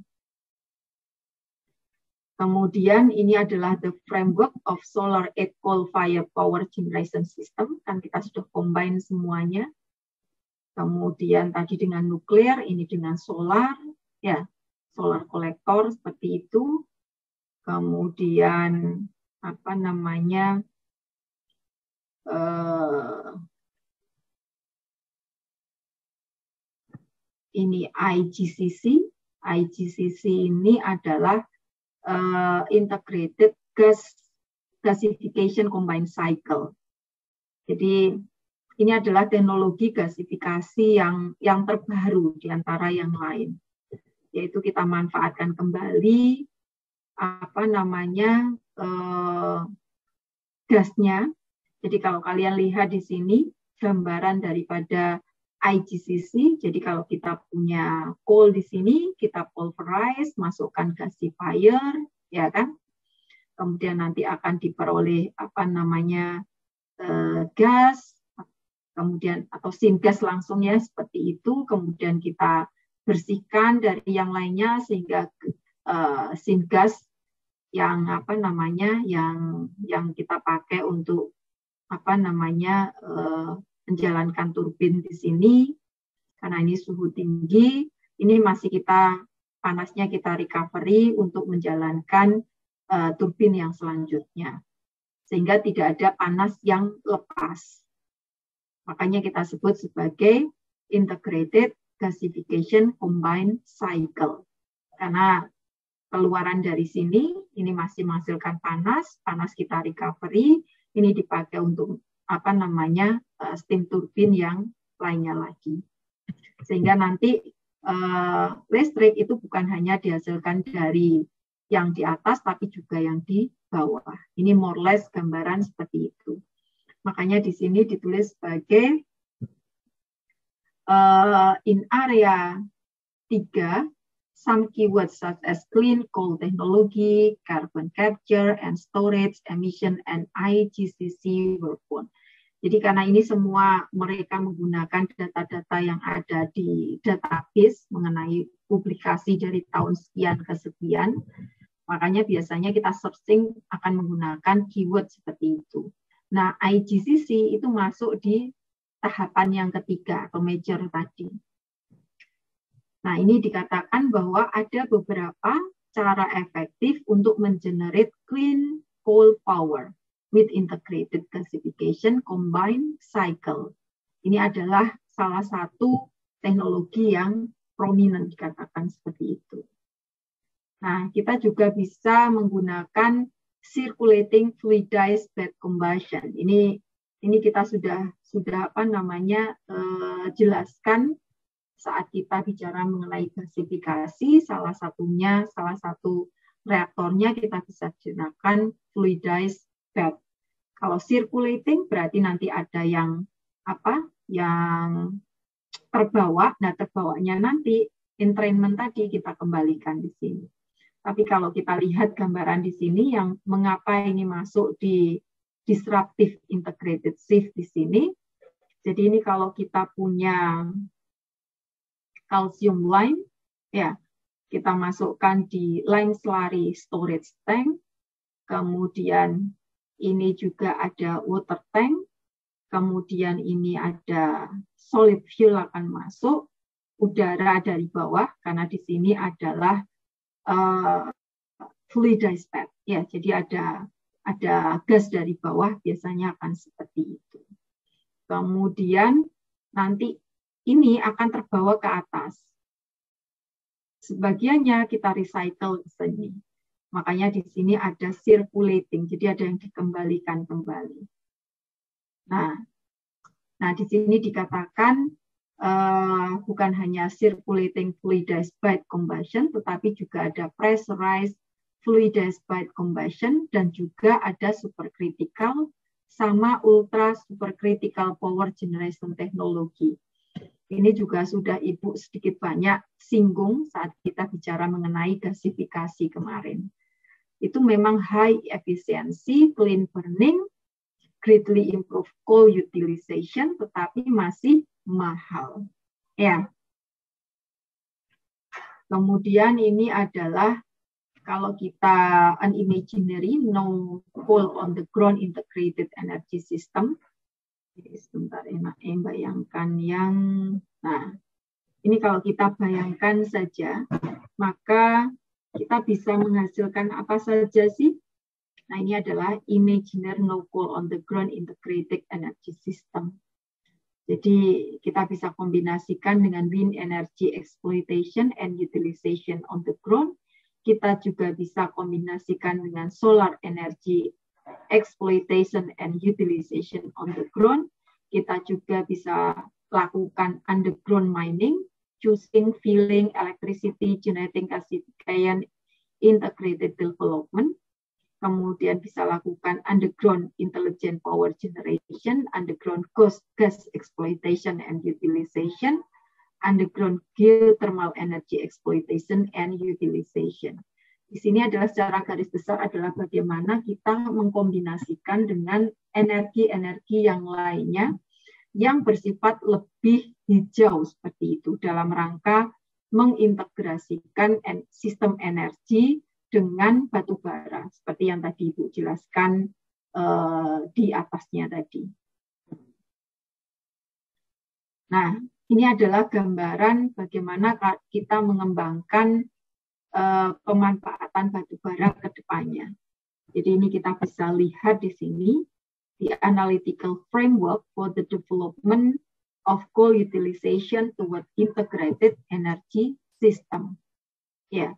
Kemudian ini adalah the framework of solar and coal-fired power generation system, kan kita sudah combine semuanya. Kemudian tadi dengan nuklir, ini dengan solar, ya solar kolektor seperti itu. Kemudian ini IGCC. IGCC ini adalah integrated gasification combined cycle. Jadi ini adalah teknologi gasifikasi yang terbaru di antara yang lain, yaitu kita manfaatkan kembali gasnya. Jadi kalau kalian lihat di sini gambaran daripada IGCC, jadi kalau kita punya coal di sini, kita pulverize, masukkan gasifier, ya kan? Kemudian nanti akan diperoleh gas, kemudian atau syngas langsung ya seperti itu. Kemudian kita bersihkan dari yang lainnya sehingga syngas yang yang kita pakai untuk menjalankan turbin di sini, karena ini suhu tinggi, ini masih panasnya kita recovery untuk menjalankan turbin yang selanjutnya, sehingga tidak ada panas yang lepas. Makanya kita sebut sebagai integrated gasification combined cycle, karena keluaran dari sini ini masih menghasilkan panas kita recovery, ini dipakai untuk steam turbin yang lainnya lagi. Sehingga nanti listrik itu bukan hanya dihasilkan dari yang di atas, tapi juga yang di bawah. Ini more or less gambaran seperti itu. Makanya di sini ditulis sebagai in area 3, some keywords such as clean coal technology, carbon capture and storage, emission, and IGCC were found. Jadi karena ini semua mereka menggunakan data-data yang ada di database mengenai publikasi dari tahun sekian ke sekian, makanya biasanya kita searching akan menggunakan keyword seperti itu. Nah, IGCC itu masuk di tahapan yang ketiga atau major tadi. Nah, ini dikatakan bahwa ada beberapa cara efektif untuk mengenerate clean coal power with integrated gasification combined cycle. Ini adalah salah satu teknologi yang prominent dikatakan seperti itu. Nah, kita juga bisa menggunakan circulating fluidized bed combustion. Ini kita sudah jelaskan saat kita bicara mengenai gasifikasi. Salah satu reaktornya kita bisa gunakan fluidized bed. Kalau circulating berarti nanti ada yang terbawa. Nah, terbawanya nanti entrainment tadi kita kembalikan di sini. Tapi kalau kita lihat gambaran di sini yang mengapa ini masuk di disruptive integrated shift di sini. Jadi ini kalau kita punya calcium lime, ya kita masukkan di lime slurry storage tank. Kemudian ini juga ada water tank. Kemudian ini ada solid fuel akan masuk, udara dari bawah karena di sini adalah fluidized bed. Ya, jadi ada gas dari bawah biasanya akan seperti itu. Kemudian nanti ini akan terbawa ke atas. Sebagiannya kita recycle ke sini. Makanya di sini ada circulating, jadi ada yang dikembalikan kembali. Nah di sini dikatakan bukan hanya circulating fluidized bed combustion, tetapi juga ada pressurized fluidized bed combustion dan juga ada supercritical sama ultra supercritical power generation technology. Ini juga sudah Ibu sedikit banyak singgung saat kita bicara mengenai gasifikasi kemarin. Itu memang high efficiency, clean burning, greatly improve coal utilization, tetapi masih mahal. Ya. Kemudian ini adalah kalau kita unimaginary, no coal on the ground integrated energy system. Sebentar, bayangkan yang, nah ini kalau kita bayangkan saja, maka kita bisa menghasilkan apa saja sih? Nah ini adalah imaginary no coal on the ground integrated energy system. Jadi kita bisa kombinasikan dengan wind energy exploitation and utilization on the ground. Kita juga bisa kombinasikan dengan solar energy exploitation and utilization on the ground. Kita juga bisa lakukan underground mining, choosing, filling, electricity, generating gasification, integrated development. Kemudian bisa lakukan underground intelligent power generation, underground gas exploitation and utilization, underground geothermal energy exploitation and utilization. Di sini adalah secara garis besar adalah bagaimana kita mengkombinasikan dengan energi-energi yang lainnya yang bersifat lebih hijau seperti itu dalam rangka mengintegrasikan sistem energi dengan batu bara seperti yang tadi Ibu jelaskan di atasnya tadi. Nah, ini adalah gambaran bagaimana kita mengembangkan pemanfaatan batu bara ke depannya. Jadi ini kita bisa lihat di sini the analytical framework for the development of coal utilization toward integrated energy system. Ya,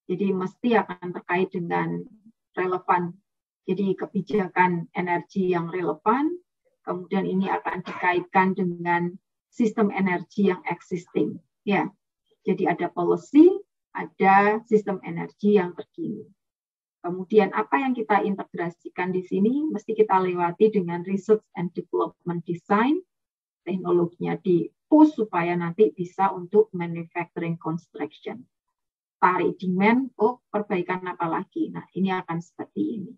jadi mesti akan terkait dengan relevan. Jadi kebijakan energi yang relevan, kemudian ini akan dikaitkan dengan sistem energi yang existing. Ya, jadi ada policy, ada sistem energi yang terkini. Kemudian apa yang kita integrasikan di sini mesti kita lewati dengan research and development design, teknologinya di-push supaya nanti bisa untuk manufacturing construction. Tarik demand, perbaikan apa lagi? Nah, ini akan seperti ini.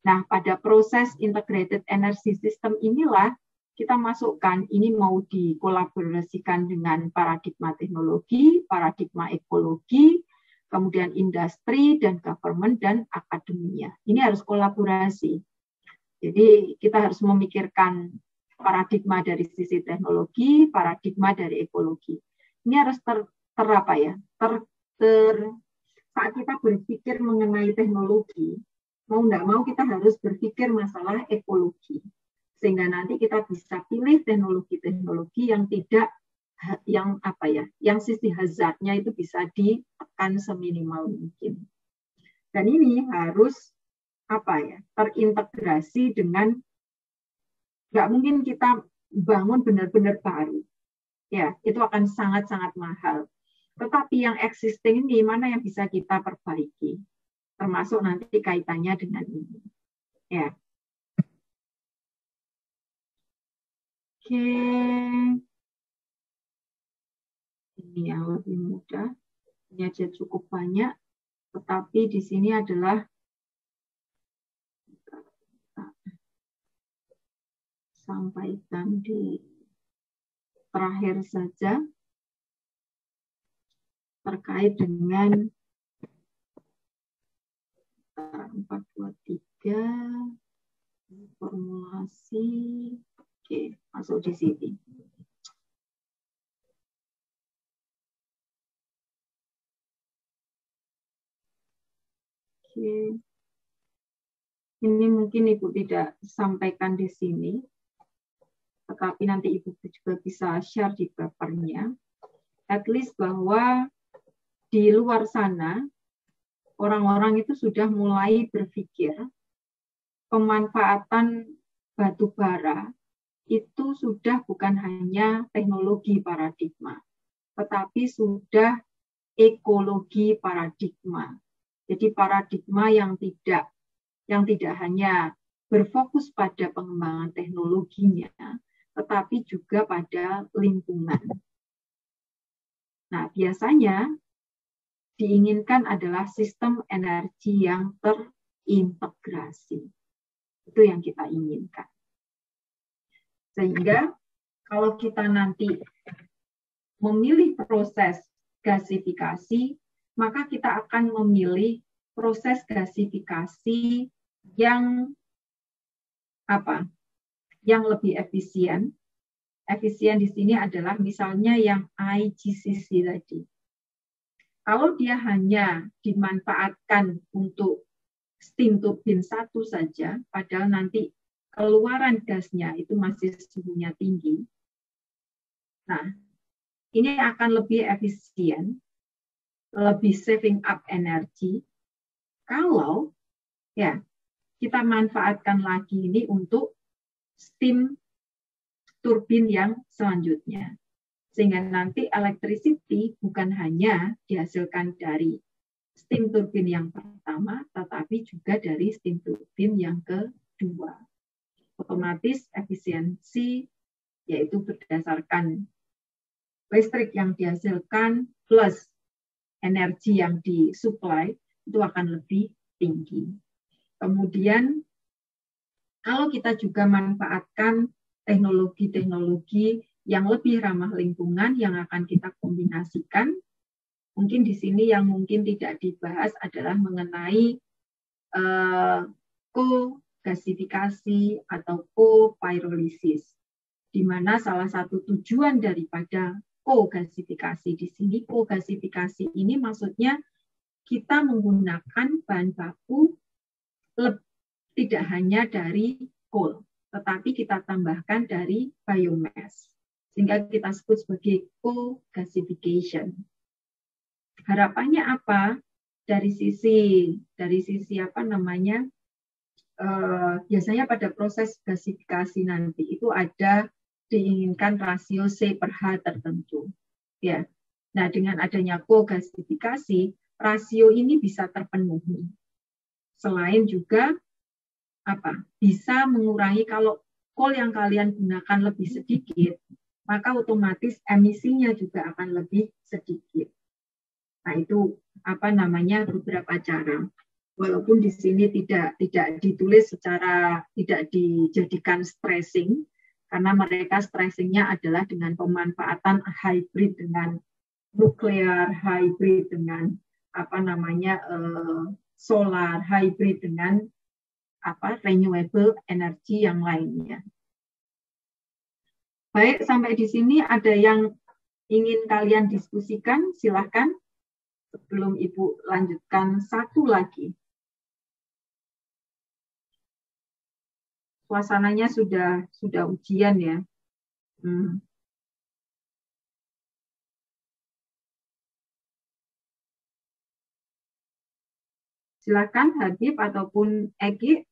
Nah, pada proses integrated energy system inilah kita masukkan, ini mau dikolaborasikan dengan paradigma teknologi, paradigma ekologi, kemudian industri dan government dan akademia. Ini harus kolaborasi. Jadi kita harus memikirkan paradigma dari sisi teknologi, paradigma dari ekologi. Ini harus saat kita berpikir mengenai teknologi, mau nggak mau kita harus berpikir masalah ekologi. Sehingga nanti kita bisa pilih teknologi-teknologi yang tidak yang sisi hazardnya itu bisa ditekan seminimal mungkin. Dan ini harus terintegrasi dengan, nggak mungkin kita bangun benar-benar baru. Ya, itu akan sangat-sangat mahal. Tetapi yang existing ini mana yang bisa kita perbaiki, termasuk nanti kaitannya dengan ini. Ya. Oke. ini yang lebih mudah. Ini aja cukup banyak, tetapi di sini adalah sampaikan di terakhir saja terkait dengan 423 formulasi. Oke, masuk di sini. Oke. Ini mungkin Ibu tidak sampaikan di sini, tetapi nanti Ibu juga bisa share di papernya. At least bahwa di luar sana, orang-orang itu sudah mulai berpikir pemanfaatan batu bara itu sudah bukan hanya teknologi paradigma, tetapi sudah ekologi paradigma. Jadi paradigma yang tidak hanya berfokus pada pengembangan teknologinya, tetapi juga pada lingkungan. Nah, biasanya diinginkan adalah sistem energi yang terintegrasi. Itu yang kita inginkan. Sehingga kalau kita nanti memilih proses gasifikasi, maka kita akan memilih proses gasifikasi yang yang lebih efisien. Efisien di sini adalah misalnya yang IGCC tadi. Kalau dia hanya dimanfaatkan untuk steam turbine satu saja, padahal nanti keluaran gasnya itu masih suhunya tinggi. Nah, ini akan lebih efisien, lebih saving up energi kalau ya kita manfaatkan lagi ini untuk steam turbin yang selanjutnya. Sehingga nanti electricity bukan hanya dihasilkan dari steam turbin yang pertama, tetapi juga dari steam turbin yang kedua. Otomatis efisiensi, yaitu berdasarkan listrik yang dihasilkan plus energi yang disuplai, itu akan lebih tinggi. Kemudian, kalau kita juga manfaatkan teknologi-teknologi yang lebih ramah lingkungan yang akan kita kombinasikan, mungkin di sini yang mungkin tidak dibahas adalah mengenai co-gasifikasi atau co-pyrolysis, di mana salah satu tujuan daripada co-gasifikasi di sini, co-gasifikasi ini maksudnya kita menggunakan bahan baku tidak hanya dari coal, tetapi kita tambahkan dari biomass, sehingga kita sebut sebagai co-gasification. Harapannya apa? Dari sisi biasanya pada proses gasifikasi nanti itu ada diinginkan rasio C per H tertentu. Ya. Nah, dengan adanya co-gasifikasi, rasio ini bisa terpenuhi. Selain juga bisa mengurangi kalau coal yang kalian gunakan lebih sedikit, maka otomatis emisinya juga akan lebih sedikit. Nah, itu beberapa cara. Walaupun di sini tidak ditulis secara, tidak dijadikan stressing, karena mereka stressingnya adalah dengan pemanfaatan hybrid dengan nuklear, hybrid dengan solar, hybrid dengan renewable energy yang lainnya. Baik, sampai di sini ada yang ingin kalian diskusikan, silahkan. Sebelum Ibu lanjutkan satu lagi. Suasananya sudah ujian ya. Silakan Habib ataupun Egi.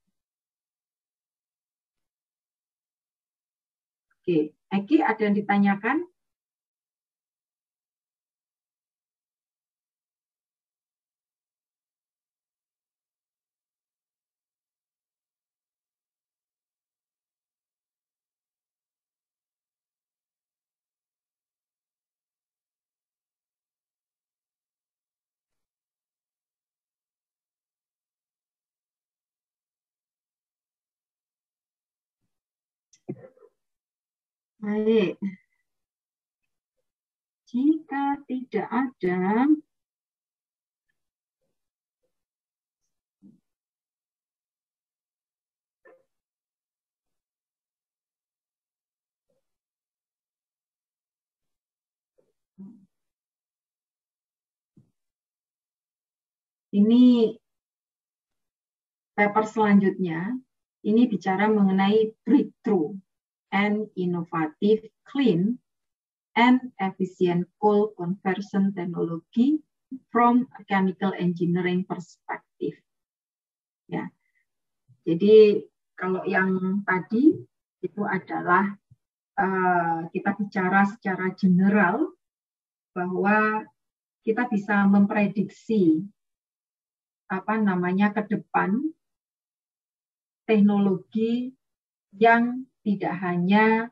Oke, Egi ada yang ditanyakan? Baik. Jika tidak ada, ini paper selanjutnya, ini bicara mengenai breakthrough and innovative clean and efficient coal conversion technology from a chemical engineering perspective. Ya, jadi kalau yang tadi itu adalah kita bicara secara general bahwa kita bisa memprediksi ke depan teknologi yang tidak hanya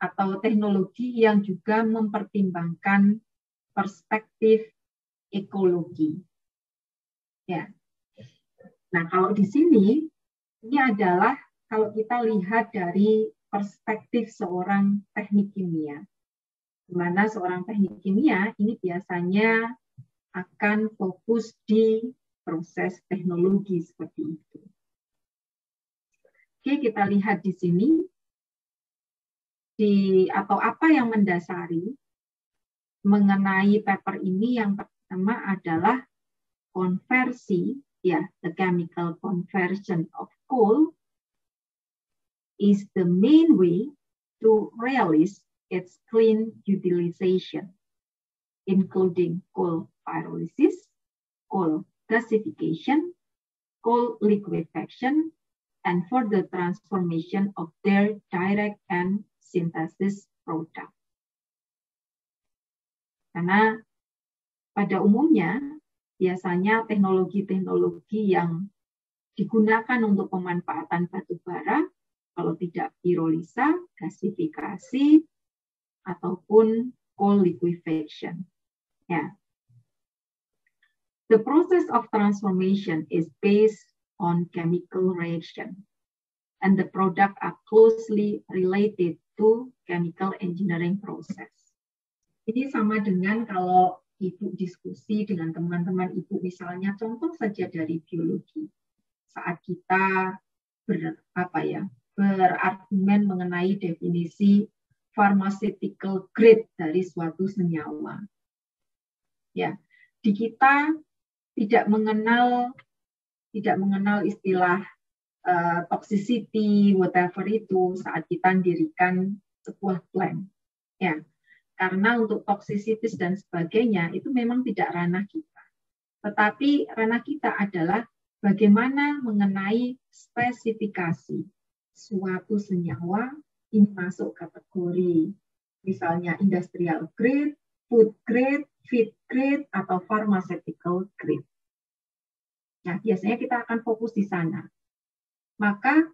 atau teknologi yang juga mempertimbangkan perspektif ekologi. Ya. Nah, kalau di sini ini adalah kalau kita lihat dari perspektif seorang teknik kimia, di mana seorang teknik kimia ini biasanya akan fokus di proses teknologi seperti itu. Oke, kita lihat di sini atau apa yang mendasari mengenai paper ini. Yang pertama adalah konversi, ya, the chemical conversion of coal is the main way to realize its clean utilization, including coal pyrolysis, coal gasification, coal liquefaction, and further transformation of their direct and synthesis product. Karena pada umumnya biasanya teknologi-teknologi yang digunakan untuk pemanfaatan batu bara, kalau tidak pirolisa, gasifikasi, ataupun coal liquefaction. Ya. The process of transformation is based on chemical reaction, and the product are closely related to chemical engineering process. Ini sama dengan kalau Ibu diskusi dengan teman-teman Ibu, misalnya contoh saja dari biologi. Saat kita berargumen mengenai definisi pharmaceutical grade dari suatu senyawa. Ya, di kita tidak mengenal istilah toxicity, whatever itu saat kita mendirikan sebuah plant. Ya, karena untuk toxicities dan sebagainya itu memang tidak ranah kita. Tetapi ranah kita adalah bagaimana mengenai spesifikasi suatu senyawa ini masuk kategori misalnya industrial grade, food grade, feed grade, atau pharmaceutical grade. Nah, biasanya kita akan fokus di sana. Maka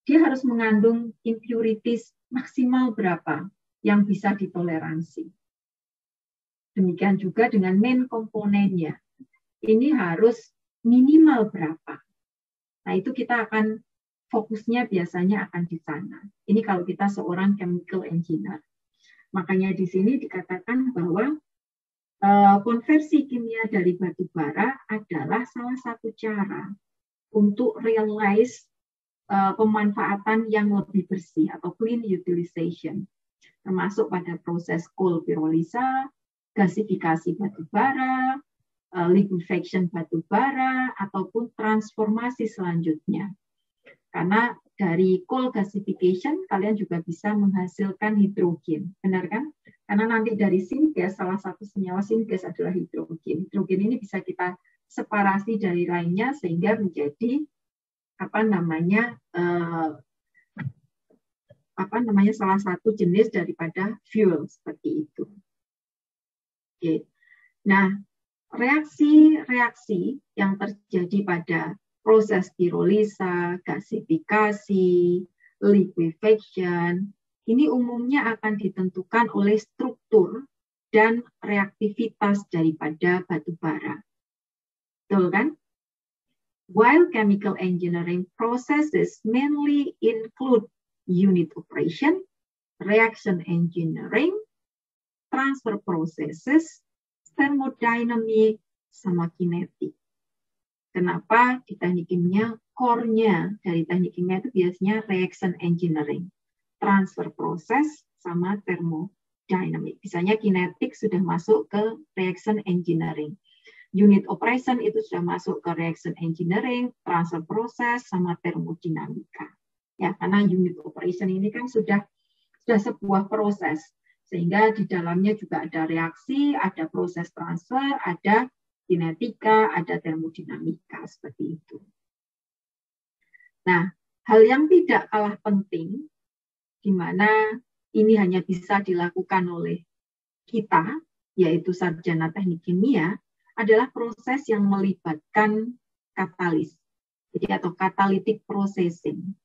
dia harus mengandung impurities maksimal berapa yang bisa ditoleransi. Demikian juga dengan main komponennya. Ini harus minimal berapa. Nah, itu kita akan fokusnya biasanya akan di sana. Ini kalau kita seorang chemical engineer. Makanya di sini dikatakan bahwa konversi kimia dari batu bara adalah salah satu cara untuk realize pemanfaatan yang lebih bersih atau clean utilization, termasuk pada proses coal pyrolysis, gasifikasi batu bara, liquefaction batu bara, ataupun transformasi selanjutnya. Karena dari coal gasification kalian juga bisa menghasilkan hidrogen, benar kan? Karena nanti dari syngas, salah satu senyawa syngas adalah hidrogen. Hidrogen ini bisa kita separasi dari lainnya sehingga menjadi salah satu jenis daripada fuel seperti itu. Oke. Nah, reaksi-reaksi yang terjadi pada proses pirolisa, gasifikasi, liquefaction, ini umumnya akan ditentukan oleh struktur dan reaktivitas daripada batu bara. Betul kan? While chemical engineering processes mainly include unit operation, reaction engineering, transfer processes, thermodynamic, sama kinetik. Kenapa di teknik kimia, core-nya dari teknik kimia itu biasanya reaction engineering, transfer process, sama thermodynamic. Misalnya kinetik sudah masuk ke reaction engineering. Unit operation itu sudah masuk ke reaction engineering, transfer process, sama thermodinamika. Ya, karena unit operation ini kan sudah sebuah proses, sehingga di dalamnya juga ada reaksi, ada proses transfer, ada kinetika, ada thermodinamika, seperti itu. Nah, hal yang tidak kalah penting, di mana ini hanya bisa dilakukan oleh kita, yaitu sarjana teknik kimia, adalah proses yang melibatkan katalis, jadi atau catalytic processing.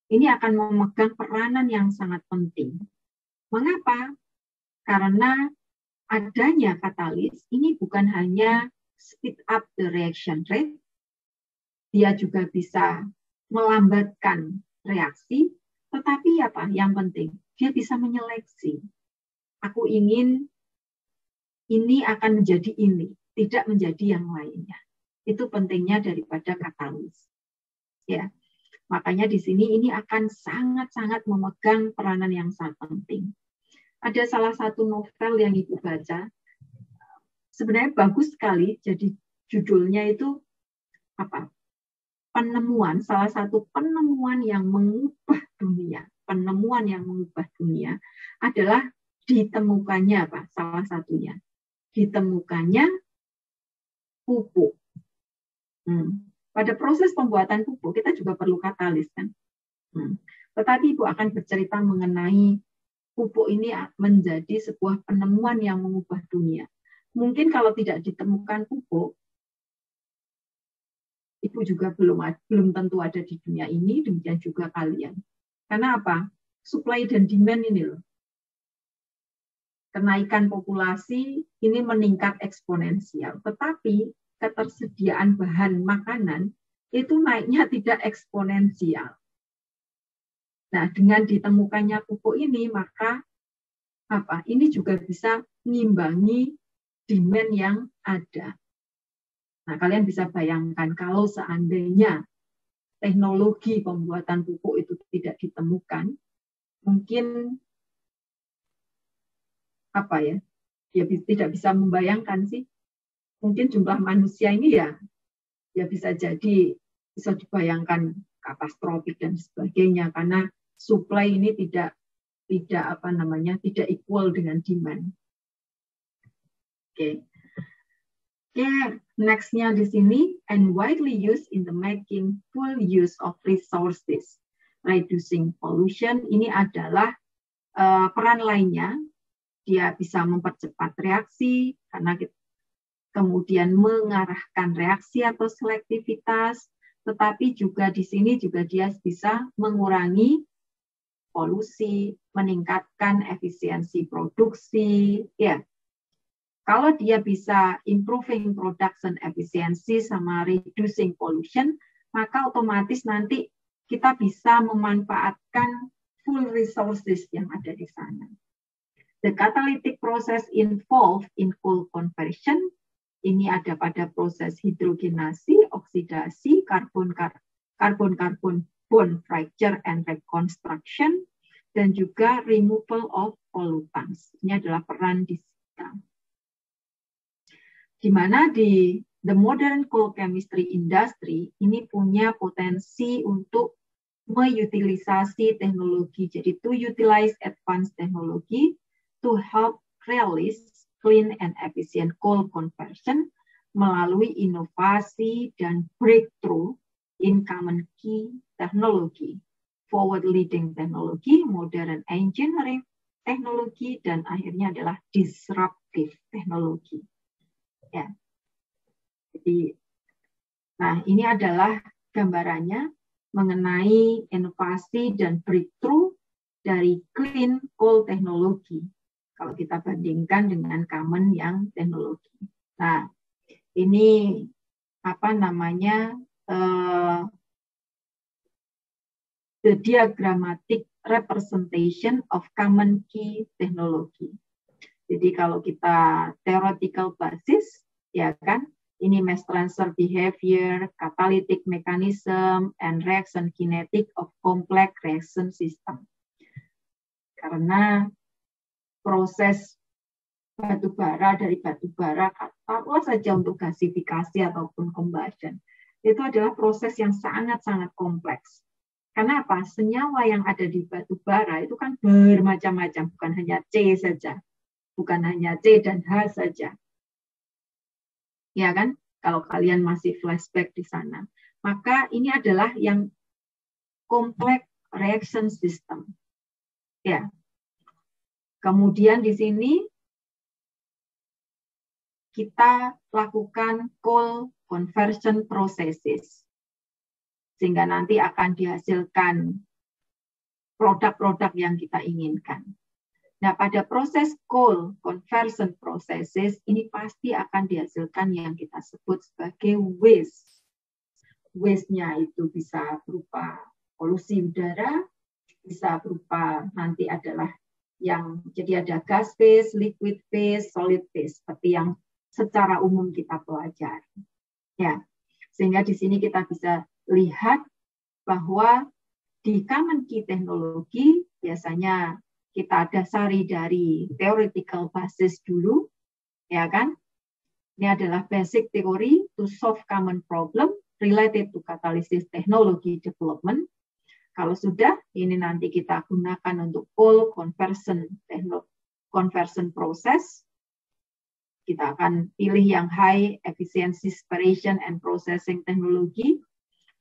Ini akan memegang peranan yang sangat penting. Mengapa? Karena adanya katalis ini bukan hanya speed up the reaction rate, dia juga bisa melambatkan reaksi, tetapi apa? Yang penting, dia bisa menyeleksi. Aku ingin ini akan menjadi ini, tidak menjadi yang lainnya. Itu pentingnya daripada katalis. Ya, makanya di sini ini akan sangat-sangat memegang peranan yang sangat penting. Ada salah satu novel yang Ibu baca, sebenarnya bagus sekali. Jadi judulnya itu apa? Penemuan, salah satu penemuan yang mengubah dunia. Penemuan yang mengubah dunia adalah ditemukannya apa? Salah satunya ditemukannya pupuk. Pada proses pembuatan pupuk kita juga perlu katalis kan. Tetapi Ibu akan bercerita mengenai pupuk ini menjadi sebuah penemuan yang mengubah dunia. Mungkin kalau tidak ditemukan pupuk, Ibu juga belum tentu ada di dunia ini, demikian juga kalian. Karena apa? Supply dan demand ini loh. Kenaikan populasi ini meningkat eksponensial, tetapi ketersediaan bahan makanan itu naiknya tidak eksponensial. Nah, dengan ditemukannya pupuk ini, maka apa? Ini juga bisa mengimbangi demand yang ada. Nah, kalian bisa bayangkan kalau seandainya teknologi pembuatan pupuk itu tidak ditemukan, mungkin apa ya? Ya tidak bisa membayangkan sih. Mungkin jumlah manusia ini ya bisa jadi bisa dibayangkan katastrofik dan sebagainya karena supply ini tidak equal dengan demand. Oke, next-nya di sini, and widely used in the making full use of resources, reducing pollution. Ini adalah peran lainnya. Dia bisa mempercepat reaksi karena kemudian mengarahkan reaksi atau selektivitas, tetapi juga di sini juga dia bisa mengurangi polusi, meningkatkan efisiensi produksi. Ya, kalau dia bisa improving production efficiency sama reducing pollution, maka otomatis nanti kita bisa memanfaatkan full resources yang ada di sana. The catalytic process involved in coal conversion. Ini ada pada proses hidrogenasi, oksidasi, karbon-karbon bond fracture and reconstruction, dan juga removal of pollutants. Ini adalah peran di sini. Di mana di the modern coal chemistry industry ini punya potensi untuk mengutilisasi teknologi. Jadi to utilize advanced technology to help realize clean and efficient coal conversion melalui inovasi dan breakthrough in common key technology, forward-leading technology, modern engineering teknologi, dan akhirnya adalah disruptive teknologi. Ya. Jadi, nah ini adalah gambarannya mengenai inovasi dan breakthrough dari clean coal teknologi. Kalau kita bandingkan dengan common yang teknologi. Nah, ini the diagrammatic representation of common key technology. Jadi kalau kita theoretical basis, ya kan, ini mass transfer behavior, catalytic mechanism, and reaction kinetic of complex reaction system. Karena proses batubara dari batubara, taruhlah saja untuk gasifikasi ataupun combustion, itu adalah proses yang sangat-sangat kompleks. Karena apa? Senyawa yang ada di batubara itu kan bermacam-macam, bukan hanya C saja. Bukan hanya C dan H saja. Ya kan? Kalau kalian masih flashback di sana. Maka ini adalah yang complex reaction system. Ya. Kemudian di sini kita lakukan cold conversion processes. Sehingga nanti akan dihasilkan produk-produk yang kita inginkan. Nah, pada proses cold conversion processes ini pasti akan dihasilkan yang kita sebut sebagai waste. Waste-nya itu bisa berupa polusi udara, bisa berupa nanti adalah yang jadi ada gas phase, liquid phase, solid phase seperti yang secara umum kita pelajari. Ya, sehingga di sini kita bisa lihat bahwa di common key teknologi biasanya kita dasari dari theoretical basis dulu, ya kan? Ini adalah basic theory to solve common problem related to catalysis technology development. Kalau sudah, ini nanti kita gunakan untuk cold conversion process. Kita akan pilih yang high efficiency separation and processing technology,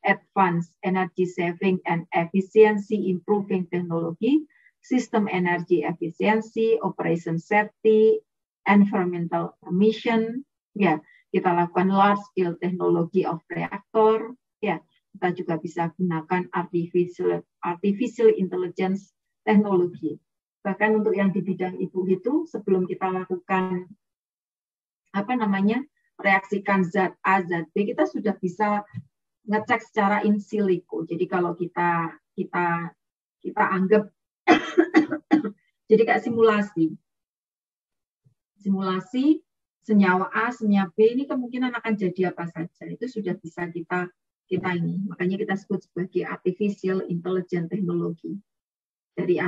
advanced energy saving and efficiency improving technology, system energy efficiency, operation safety, environmental emission, ya, kita lakukan large scale technology of reactor, ya, kita juga bisa gunakan artificial intelligence technology. Bahkan untuk yang di bidang ibu itu, sebelum kita lakukan reaksikan zat A, zat B, kita sudah bisa ngecek secara in silico. Jadi kalau kita anggap jadi kayak simulasi senyawa A, senyawa B ini kemungkinan akan jadi apa saja, itu sudah bisa kita ini, makanya kita sebut sebagai artificial intelligence technology. Dari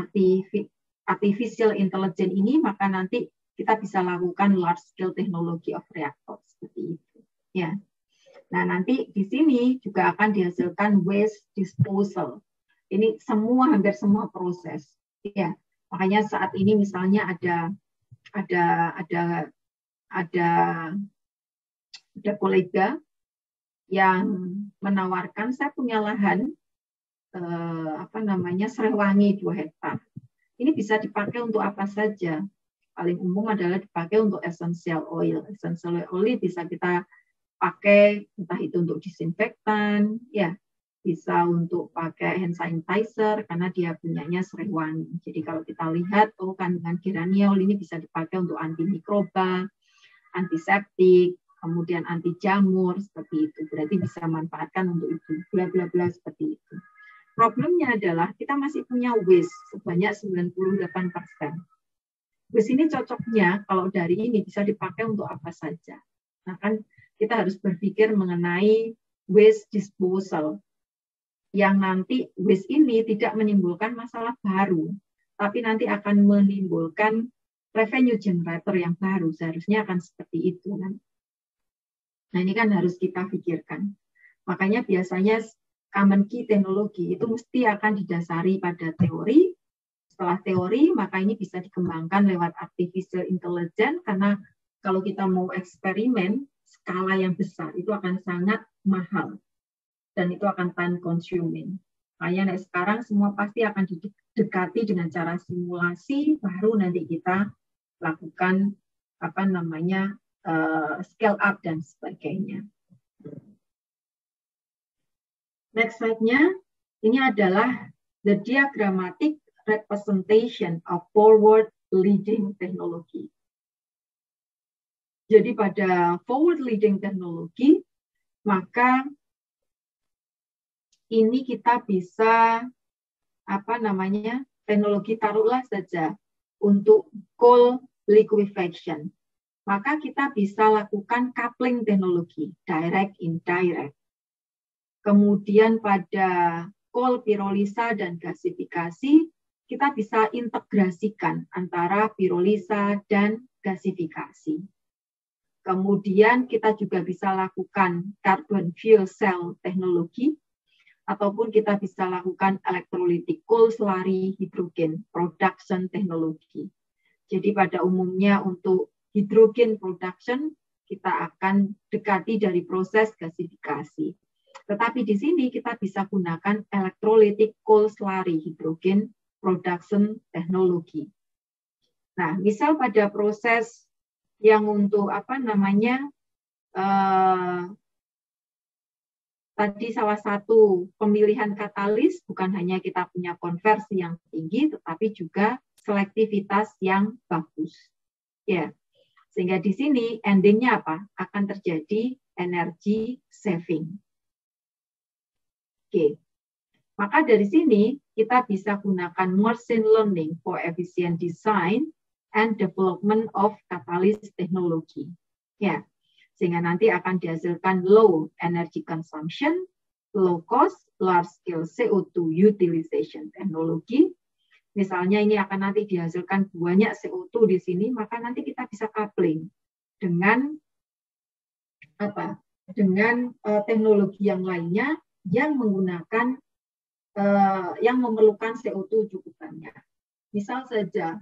artificial intelligence ini maka nanti kita bisa lakukan large scale technology of reactor seperti itu, ya. Nah, nanti di sini juga akan dihasilkan waste disposal. Ini hampir semua proses, ya. Makanya saat ini misalnya ada kolega yang menawarkan, saya punya lahan Serewangi 2 hektar. Ini bisa dipakai untuk apa saja. Paling umum adalah dipakai untuk essential oil. Essential oil bisa kita pakai entah itu untuk disinfektan, ya, bisa untuk pakai hand sanitizer karena dia punyanya Serewangi. Jadi kalau kita lihat, kandungan geraniol ini bisa dipakai untuk antimikroba, antiseptik, kemudian anti jamur seperti itu. Berarti bisa manfaatkan untuk itu, bla bla bla seperti itu. Problemnya adalah kita masih punya waste sebanyak 98%. Waste ini cocoknya kalau dari ini bisa dipakai untuk apa saja. Nah kan kita harus berpikir mengenai waste disposal. Yang nanti waste ini tidak menimbulkan masalah baru, tapi nanti akan menimbulkan revenue generator yang baru. Seharusnya akan seperti itu. Nah ini kan harus kita pikirkan. Makanya biasanya common key teknologi itu mesti akan didasari pada teori. Setelah teori, maka ini bisa dikembangkan lewat artificial intelligence, karena kalau kita mau eksperimen skala yang besar, itu akan sangat mahal. Dan itu akan time consuming. Makanya sekarang semua pasti akan didekati dengan cara simulasi, baru nanti kita lakukan scale up dan sebagainya. Next slide-nya, ini adalah the diagrammatic representation of forward leading technology. Jadi pada forward leading technology, maka ini kita bisa teknologi taruhlah saja untuk coal liquefaction. Maka kita bisa lakukan coupling teknologi, direct, indirect. Kemudian pada coal pirolisa dan gasifikasi, kita bisa integrasikan antara pirolisa dan gasifikasi. Kemudian kita juga bisa lakukan carbon fuel cell teknologi, ataupun kita bisa lakukan electrolytic coal slurry hydrogen production teknologi. Jadi pada umumnya untuk hydrogen production, kita akan dekati dari proses gasifikasi. Tetapi di sini kita bisa gunakan electrolytic coal slurry hydrogen production teknologi. Nah, misal pada proses yang untuk tadi salah satu pemilihan katalis bukan hanya kita punya konversi yang tinggi, tetapi juga selektivitas yang bagus. Ya, sehingga di sini endingnya apa? Akan terjadi energy saving. Oke, maka dari sini kita bisa gunakan machine learning for efficient design and development of catalyst technology. Ya, sehingga nanti akan dihasilkan low energy consumption, low cost, large scale CO2 utilization teknologi. Misalnya ini akan nanti dihasilkan banyak CO2 di sini, maka nanti kita bisa coupling dengan Dengan teknologi yang lainnya yang menggunakan yang memerlukan CO2 cukup banyak. Misal saja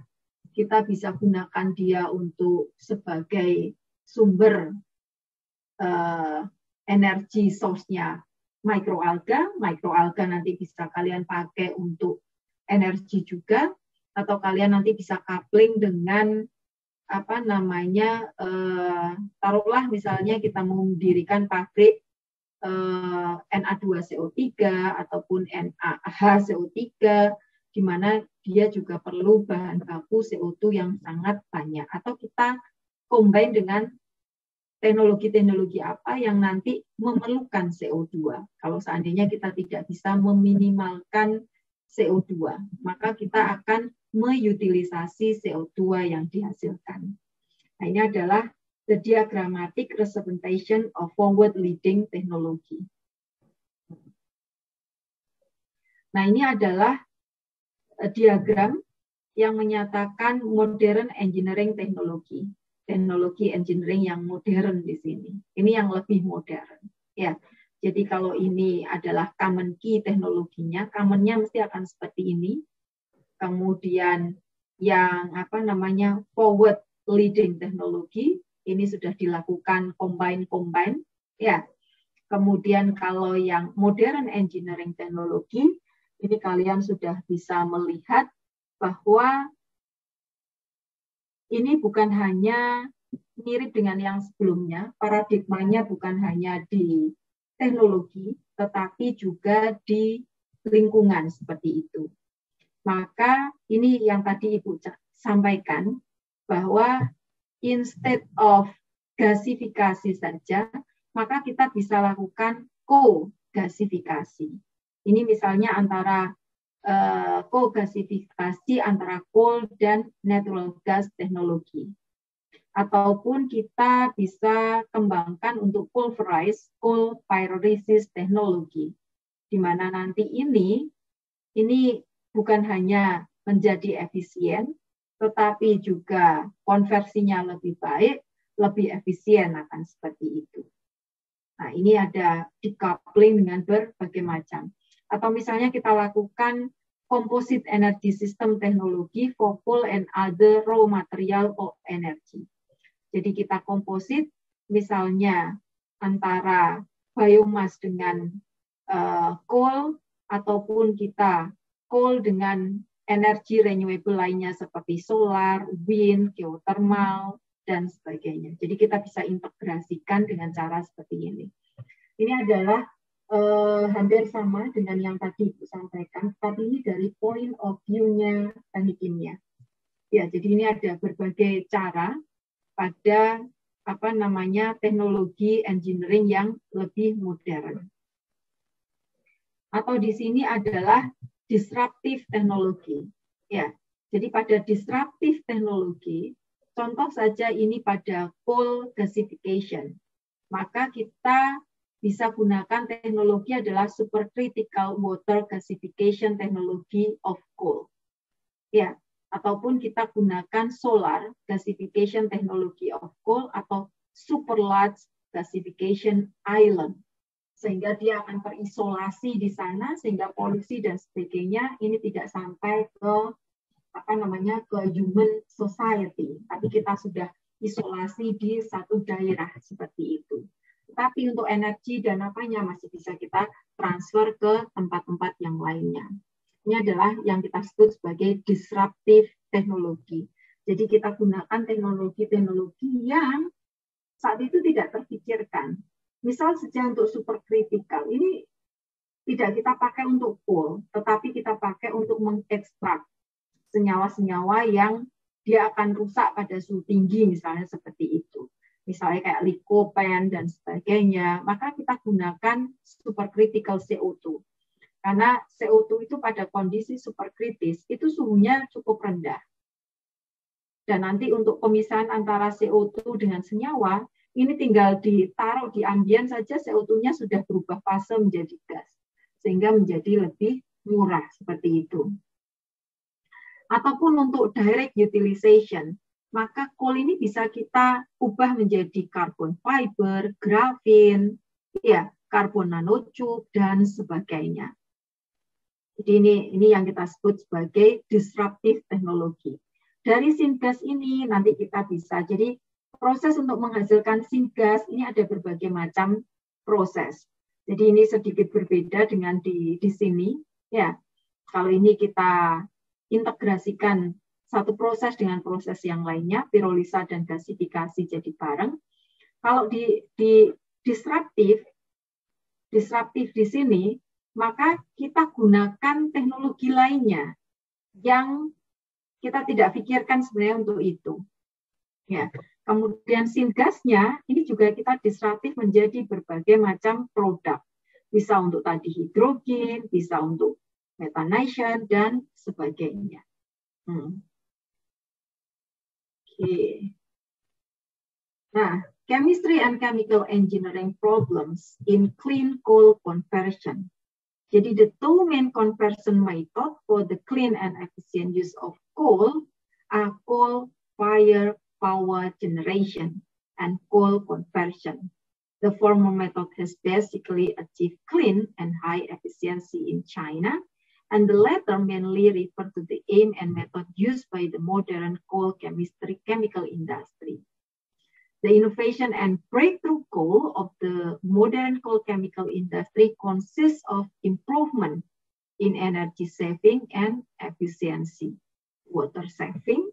kita bisa gunakan dia untuk sebagai sumber energi source-nya mikroalga nanti bisa kalian pakai untuk energi juga, atau kalian nanti bisa coupling dengan taruhlah misalnya kita mau mendirikan pabrik Na2CO3 ataupun NaHCO3, di mana dia juga perlu bahan baku CO2 yang sangat banyak, atau kita combine dengan teknologi-teknologi apa yang nanti memerlukan CO2. Kalau seandainya kita tidak bisa meminimalkan CO2, maka kita akan mengutilisasi CO2 yang dihasilkan. Nah, ini adalah the diagrammatic representation of forward-leading technology. Nah, ini adalah diagram yang menyatakan modern engineering teknologi engineering yang modern di sini. Ini yang lebih modern. Ya, jadi kalau ini adalah common key teknologinya, common-nya mesti akan seperti ini. Kemudian yang forward leading teknologi, ini sudah dilakukan combine. Ya. Kemudian kalau yang modern engineering teknologi, ini kalian sudah bisa melihat bahwa ini bukan hanya mirip dengan yang sebelumnya, paradigmanya bukan hanya di teknologi, tetapi juga di lingkungan seperti itu. Maka ini yang tadi Ibu sampaikan, bahwa instead of gasifikasi saja, maka kita bisa lakukan co-gasifikasi. Ini misalnya antara co-gasifikasi antara coal dan natural gas teknologi. Ataupun kita bisa kembangkan untuk pulverized coal pyrolysis teknologi, di mana nanti ini bukan hanya menjadi efisien, tetapi juga konversinya lebih baik, lebih efisien akan seperti itu. Nah, ini ada decoupling dengan berbagai macam. Atau misalnya kita lakukan composite energy system teknologi for coal and other raw material or energy. Jadi kita komposit misalnya antara biomass dengan coal, ataupun kita coal dengan energi renewable lainnya seperti solar, wind, geothermal, dan sebagainya. Jadi kita bisa integrasikan dengan cara seperti ini. Ini adalah hampir sama dengan yang tadi Ibu sampaikan, tapi ini dari point of view-nya teknik kimia. Ya, jadi ini ada berbagai cara pada teknologi engineering yang lebih modern. atau di sini adalah disruptive teknologi. Ya, jadi pada disruptive teknologi, contoh saja ini pada coal gasification, maka kita bisa gunakan teknologi adalah supercritical water gasification technology of coal. Ya, ataupun kita gunakan solar gasification technology of coal atau super large gasification island. Sehingga dia akan terisolasi di sana sehingga polusi dan sebagainya ini tidak sampai ke ke human society, tapi kita sudah isolasi di satu daerah seperti itu. Tapi untuk energi dan apanya masih bisa kita transfer ke tempat-tempat yang lainnya. Ini adalah yang kita sebut sebagai disruptive teknologi. Jadi kita gunakan teknologi-teknologi yang saat itu tidak terpikirkan. Misal saja untuk supercritical, ini tidak kita pakai untuk coal, tetapi kita pakai untuk mengekstrak senyawa-senyawa yang dia akan rusak pada suhu tinggi, misalnya seperti itu. Misalnya kayak lycopene dan sebagainya, maka kita gunakan supercritical CO2. Karena CO2 itu pada kondisi superkritis, itu suhunya cukup rendah. Dan nanti untuk pemisahan antara CO2 dengan senyawa, ini tinggal ditaruh di ambien saja, CO2-nya sudah berubah fase menjadi gas. Sehingga menjadi lebih murah, seperti itu. Ataupun untuk direct utilization, maka coal ini bisa kita ubah menjadi carbon fiber, grafin, ya, karbon nanotube dan sebagainya. Jadi ini yang kita sebut sebagai disruptive teknologi. Dari syngas ini nanti kita bisa, jadi proses untuk menghasilkan syngas ini ada berbagai macam proses. Jadi ini sedikit berbeda dengan di sini, ya. Kalau ini kita integrasikan satu proses dengan proses yang lainnya, pirolisa dan gasifikasi jadi bareng. Kalau di disruptif di sini, maka kita gunakan teknologi lainnya yang kita tidak pikirkan sebenarnya untuk itu. Ya. Kemudian syngasnya ini juga kita disruptif menjadi berbagai macam produk. Bisa untuk tadi hidrogen, bisa untuk methanation dan sebagainya. Oke. Nah, chemistry and chemical engineering problems in clean coal conversion. Jadi the two main conversion method for the clean and efficient use of coal are coal fire power generation and coal conversion. The former method has basically achieved clean and high efficiency in China, and the latter mainly refer to the aim and method used by the modern coal chemical industry. The innovation and breakthrough goal of the modern coal chemical industry consists of improvement in energy saving and efficiency, water saving,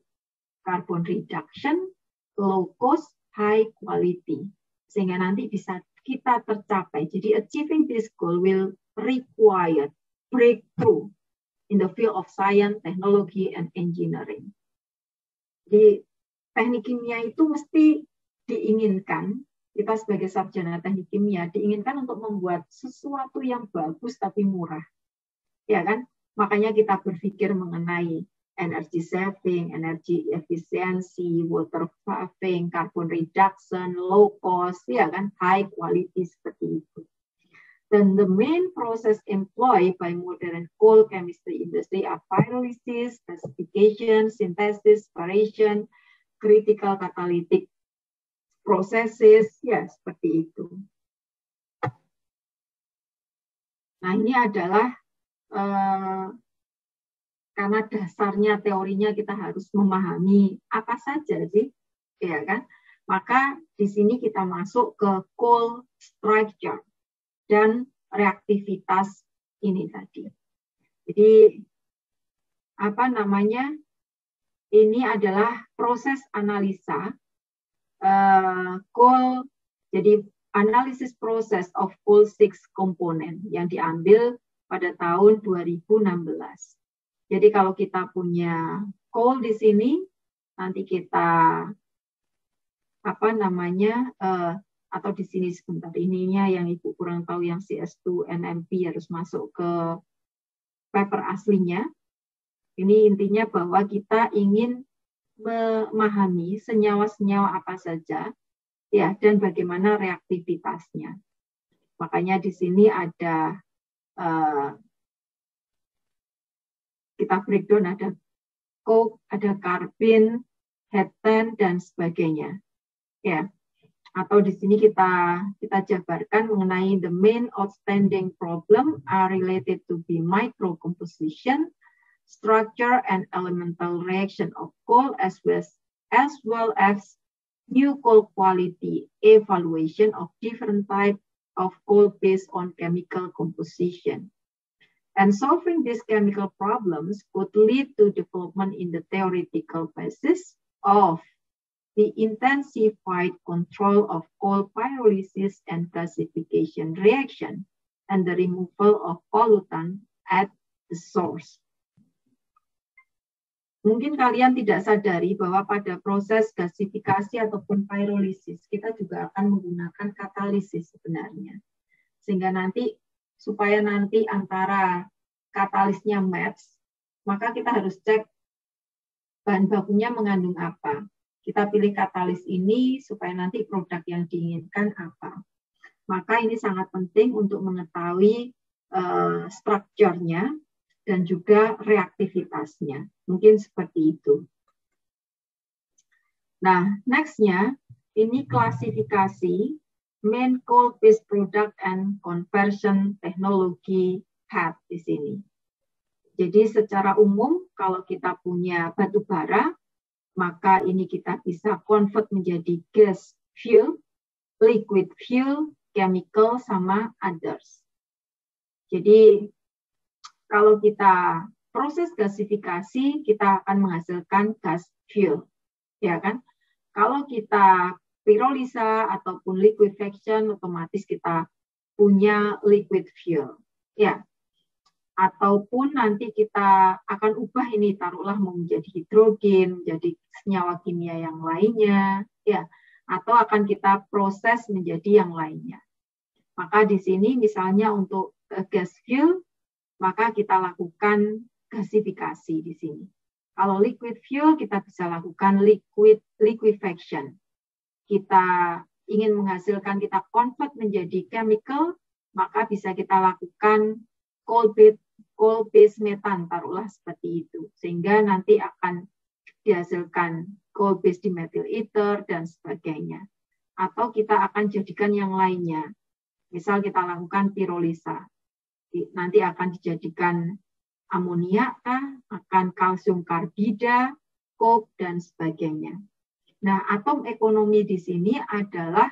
carbon reduction, low cost, high quality. Sehingga nanti bisa kita tercapai. Jadi achieving this goal will require breakthrough in the field of science, technology, and engineering. Di teknik kimia itu mesti diinginkan, kita sebagai sarjana teknik kimia, diinginkan untuk membuat sesuatu yang bagus tapi murah. Ya kan? Makanya kita berpikir mengenai energy saving, energy efficiency, water saving, carbon reduction, low cost, ya kan? High quality seperti itu. Then the main process employed by modern coal chemistry industry are pyrolysis, gasification, synthesis, separation, critical catalytic processes, ya seperti itu. Nah ini adalah karena dasarnya teorinya kita harus memahami apa saja sih, ya kan? Maka di sini kita masuk ke coal structure dan reaktivitas ini tadi. Jadi ini adalah proses analisa coal, jadi analisis proses of coal 6 component yang diambil pada tahun 2016. Jadi kalau kita punya coal di sini, nanti kita atau di sini sebentar ininya yang Ibu kurang tahu yang CS2 NMP harus masuk ke paper aslinya. Ini intinya bahwa kita ingin memahami senyawa-senyawa apa saja ya dan bagaimana reaktivitasnya. Makanya di sini ada kita breakdown, ada coke, ada karbin, heptane dan sebagainya. Ya. Atau di sini kita jabarkan mengenai the main outstanding problem are related to the microcomposition, structure and elemental reaction of coal as well as new coal quality evaluation of different type of coal based on chemical composition. And solving these chemical problems could lead to development in the theoretical basis of the intensified control of coal pyrolysis and gasification reaction and the removal of pollutant at the source. Mungkin kalian tidak sadari bahwa pada proses gasifikasi ataupun pyrolysis kita juga akan menggunakan katalisis sebenarnya. Sehingga nanti supaya nanti antara katalisnya match, maka kita harus cek bahan bakunya mengandung apa. Kita pilih katalis ini supaya nanti produk yang diinginkan apa. Maka ini sangat penting untuk mengetahui strukturnya dan juga reaktivitasnya. Mungkin seperti itu. Nah, next-nya ini klasifikasi main coal-based product and conversion technology hat di sini. Jadi secara umum kalau kita punya batu bara, maka ini kita bisa convert menjadi gas fuel, liquid fuel, chemical, sama others. Jadi kalau kita proses gasifikasi, kita akan menghasilkan gas fuel, ya kan? Kalau kita pirolisa ataupun liquefaction, otomatis kita punya liquid fuel, ya. Ataupun nanti kita akan ubah ini, taruhlah mau menjadi hidrogen, menjadi senyawa kimia yang lainnya, ya, atau akan kita proses menjadi yang lainnya. Maka di sini misalnya untuk gas fuel, maka kita lakukan gasifikasi di sini. Kalau liquid fuel kita bisa lakukan liquefaction. Kita ingin menghasilkan, kita convert menjadi chemical, maka bisa kita lakukan coal-based metan, taruhlah seperti itu. Sehingga nanti akan dihasilkan coal-based dimethyl ether dan sebagainya. Atau kita akan jadikan yang lainnya. Misal kita lakukan pirolisa. Nanti akan dijadikan amonia, akan kalsium karbida, coke, dan sebagainya. Nah, atom ekonomi di sini adalah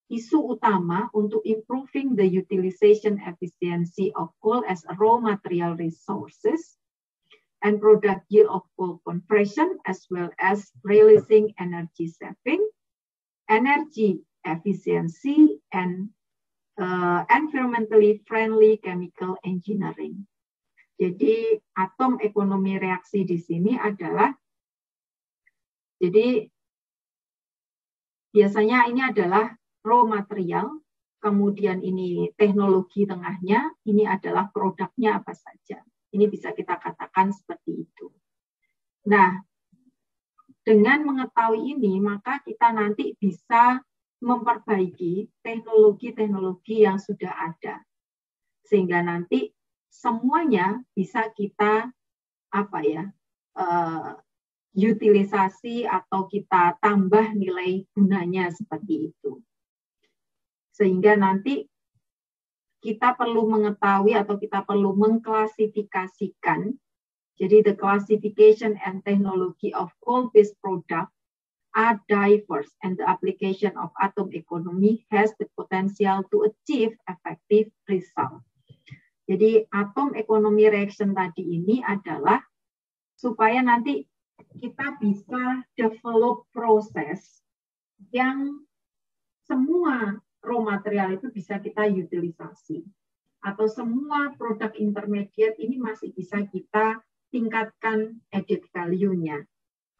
isu utama untuk improving the utilization efficiency of coal as a raw material resources and product yield of coal conversion, as well as releasing energy saving, energy efficiency, and environmentally friendly chemical engineering. Jadi atom ekonomi reaksi di sini adalah, jadi biasanya ini adalah raw material, kemudian ini teknologi tengahnya, ini adalah produknya apa saja. Ini bisa kita katakan seperti itu. Nah, dengan mengetahui ini, maka kita nanti bisa memperbaiki teknologi-teknologi yang sudah ada. Sehingga nanti semuanya bisa kita utilisasi atau kita tambah nilai gunanya seperti itu. Sehingga nanti kita perlu mengetahui atau kita perlu mengklasifikasikan. Jadi the classification and technology of coal-based product are diverse and the application of atom economy has the potential to achieve effective result. Jadi atom economy reaction tadi ini adalah supaya nanti kita bisa develop proses yang semua raw material itu bisa kita utilisasi. Atau semua produk intermediate ini masih bisa kita tingkatkan added value-nya.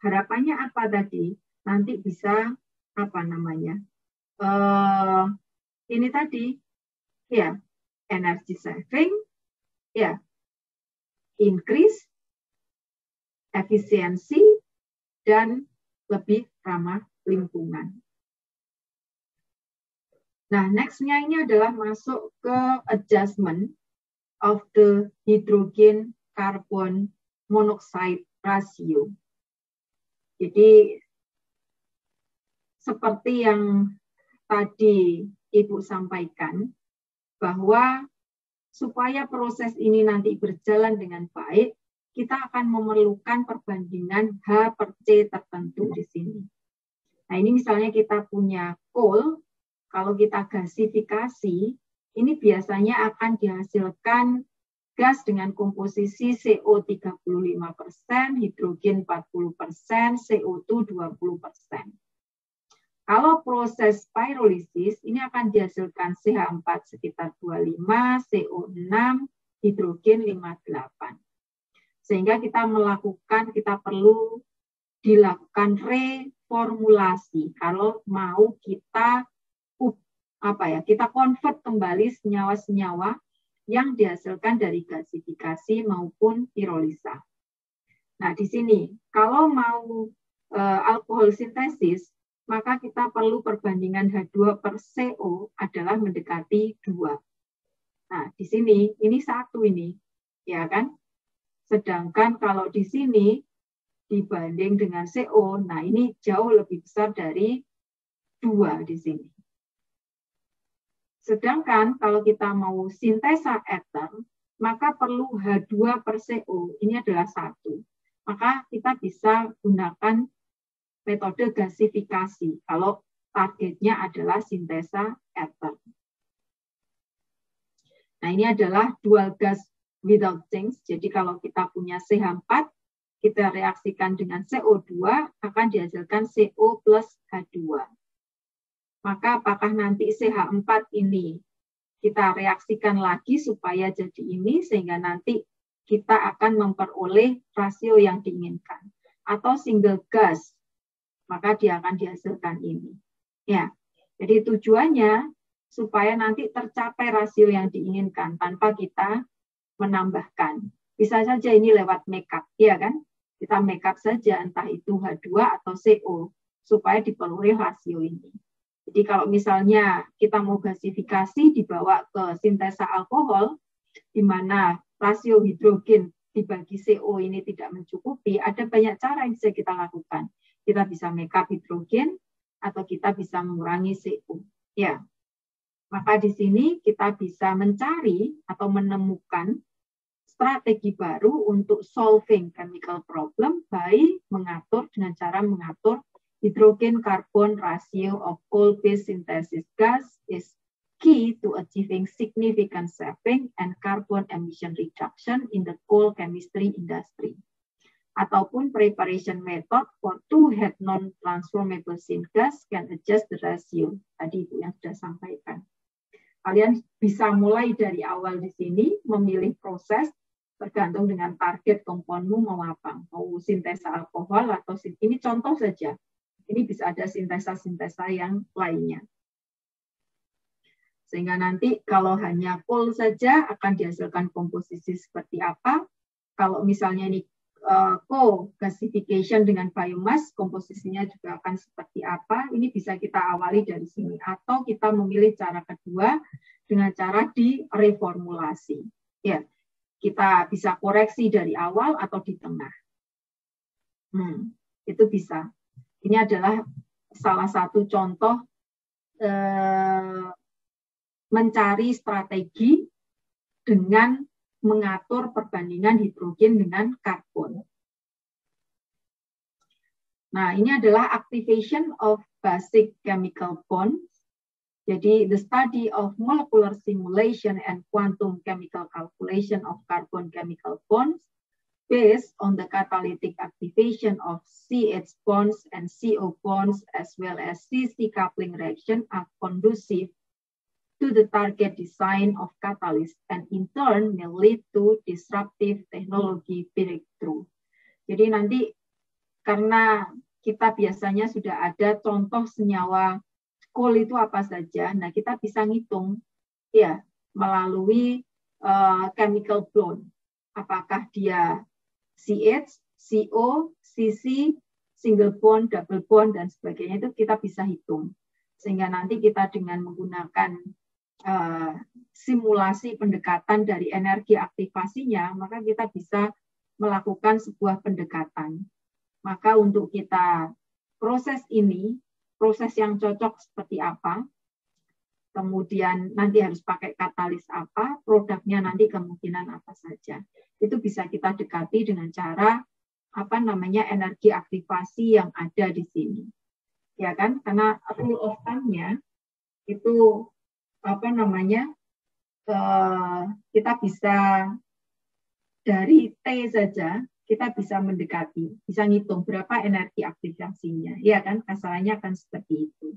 Harapannya apa tadi? Nanti bisa ini tadi, ya, energy saving, ya, increase efisiensi, dan lebih ramah lingkungan. Nah, next-nya ini adalah masuk ke adjustment of the hydrogen carbon monoxide ratio. Jadi, seperti yang tadi Ibu sampaikan, bahwa supaya proses ini nanti berjalan dengan baik, kita akan memerlukan perbandingan H per C tertentu di sini. Nah, ini misalnya kita punya coal, kalau kita gasifikasi, ini biasanya akan dihasilkan gas dengan komposisi CO 35%, hidrogen 40%, CO2 20%. Kalau proses pyrolisis, ini akan dihasilkan CH4 sekitar 25, CO6, hidrogen 58. Sehingga kita perlu dilakukan reformulasi kalau mau kita convert kembali senyawa-senyawa yang dihasilkan dari gasifikasi maupun pirolisa. Nah, di sini kalau mau alkohol sintesis, maka kita perlu perbandingan H2 per CO adalah mendekati 2. Nah, di sini ini 1 ini, ya kan? Sedangkan kalau di sini dibanding dengan CO, nah ini jauh lebih besar dari 2 di sini. Sedangkan kalau kita mau sintesa ether, maka perlu H2 per CO, ini adalah 1. Maka kita bisa gunakan metode gasifikasi kalau targetnya adalah sintesa ether. Nah, ini adalah dual gas without change. Jadi kalau kita punya CH4, kita reaksikan dengan CO2, akan dihasilkan CO plus H2. Maka apakah nanti CH4 ini kita reaksikan lagi supaya jadi ini, sehingga nanti kita akan memperoleh rasio yang diinginkan. Atau single gas, maka dia akan dihasilkan ini. Ya, jadi tujuannya supaya nanti tercapai rasio yang diinginkan tanpa kita menambahkan. Bisa saja ini lewat makeup, ya kan? Kita makeup saja entah itu H2 atau CO supaya diperoleh rasio ini. Jadi kalau misalnya kita mau gasifikasi dibawa ke sintesa alkohol, di mana rasio hidrogen dibagi CO ini tidak mencukupi, ada banyak cara yang bisa kita lakukan. Kita bisa makeup hidrogen atau kita bisa mengurangi CO. Ya. Maka di sini kita bisa mencari atau menemukan strategi baru untuk solving chemical problem by dengan cara mengatur hydrogen carbon ratio of coal-based synthesis gas is key to achieving significant saving and carbon emission reduction in the coal chemistry industry. Ataupun preparation method for two-head non-transformable syngas can adjust the ratio. Tadi Ibu yang sudah sampaikan. Kalian bisa mulai dari awal di sini, memilih proses, tergantung dengan target komponmu mau apa. Mau sintesa alkohol atau ini contoh saja. Ini bisa ada sintesa-sintesa yang lainnya. Sehingga nanti kalau hanya coal saja akan dihasilkan komposisi seperti apa. Kalau misalnya ini co-gasification dengan biomass, komposisinya juga akan seperti apa. Ini bisa kita awali dari sini. Atau kita memilih cara kedua dengan cara direformulasi. Ya, kita bisa koreksi dari awal atau di tengah. Itu bisa. Ini adalah salah satu contoh mencari strategi dengan mengatur perbandingan hidrogen dengan karbon. Nah, ini adalah activation of basic chemical bonds. Jadi, the study of molecular simulation and quantum chemical calculation of carbon chemical bonds based on the catalytic activation of CH bonds and CO bonds as well as CC coupling reaction are conducive to the target design of catalyst and in turn may lead to disruptive technology breakthrough. Jadi nanti karena kita biasanya sudah ada contoh senyawa coal itu apa saja. Nah, kita bisa ngitung ya melalui chemical bond. Apakah dia CH, CO, CC, single bond, double bond, dan sebagainya itu kita bisa hitung. Sehingga nanti kita dengan menggunakan simulasi pendekatan dari energi aktivasinya, maka kita bisa melakukan sebuah pendekatan. Maka untuk kita proses ini, proses yang cocok seperti apa, kemudian nanti harus pakai katalis apa, produknya nanti kemungkinan apa saja. Itu bisa kita dekati dengan cara energi aktivasi yang ada di sini. Ya kan? Karena rule of thumb-nya itu kita bisa dari T saja kita bisa mendekati, bisa ngitung berapa energi aktivasinya. Ya kan? Kasarannya akan seperti itu.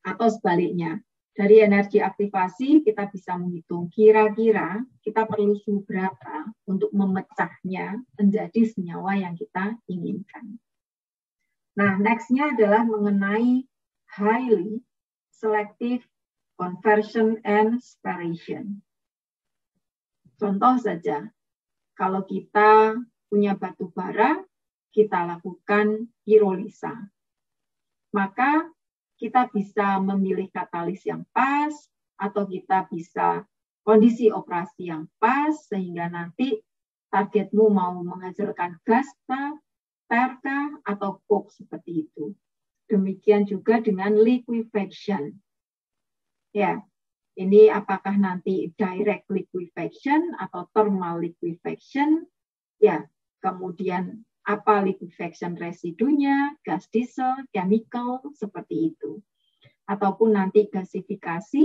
Atau sebaliknya, dari energi aktivasi kita bisa menghitung kira-kira kita perlu suhu berapa untuk memecahnya menjadi senyawa yang kita inginkan. Nah, next-nya adalah mengenai highly selective conversion and separation. Contoh saja, kalau kita punya batu bara, kita lakukan pirolisa. Maka kita bisa memilih katalis yang pas, atau kita bisa kondisi operasi yang pas, sehingga nanti targetmu mau menghasilkan gas, perka, atau coke seperti itu. Demikian juga dengan liquefaction. Ya, ini apakah nanti direct liquefaction atau thermal liquefaction? Ya, kemudian apa liquefaction residunya, gas diesel, chemical, seperti itu. Ataupun nanti gasifikasi,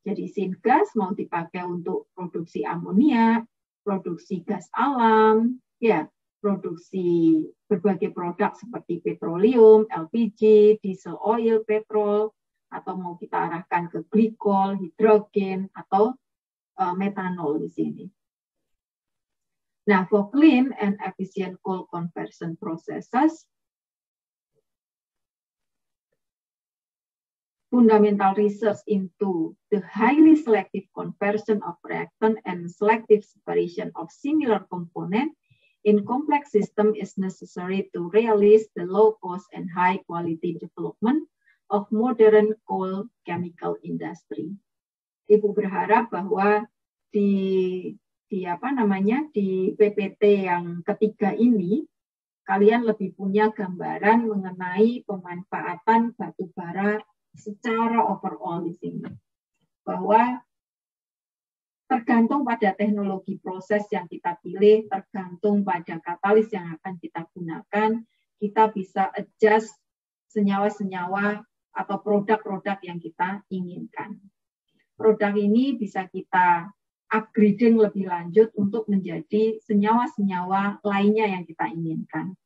jadi syngas mau dipakai untuk produksi amonia, produksi gas alam, ya, produksi berbagai produk seperti petroleum, LPG, diesel oil, petrol, atau mau kita arahkan ke glikol, hidrogen, atau metanol di sini. Now, for clean and efficient coal conversion processes, fundamental research into the highly selective conversion of reactant and selective separation of similar components in complex system is necessary to realize the low cost and high quality development of modern coal chemical industry. Ibu berharap bahwa di PPT yang ketiga ini kalian lebih punya gambaran mengenai pemanfaatan batu bara secara overall di sini. Bahwa tergantung pada teknologi proses yang kita pilih, tergantung pada katalis yang akan kita gunakan, kita bisa adjust senyawa-senyawa atau produk-produk yang kita inginkan. Produk ini bisa kita upgrading lebih lanjut untuk menjadi senyawa-senyawa lainnya yang kita inginkan.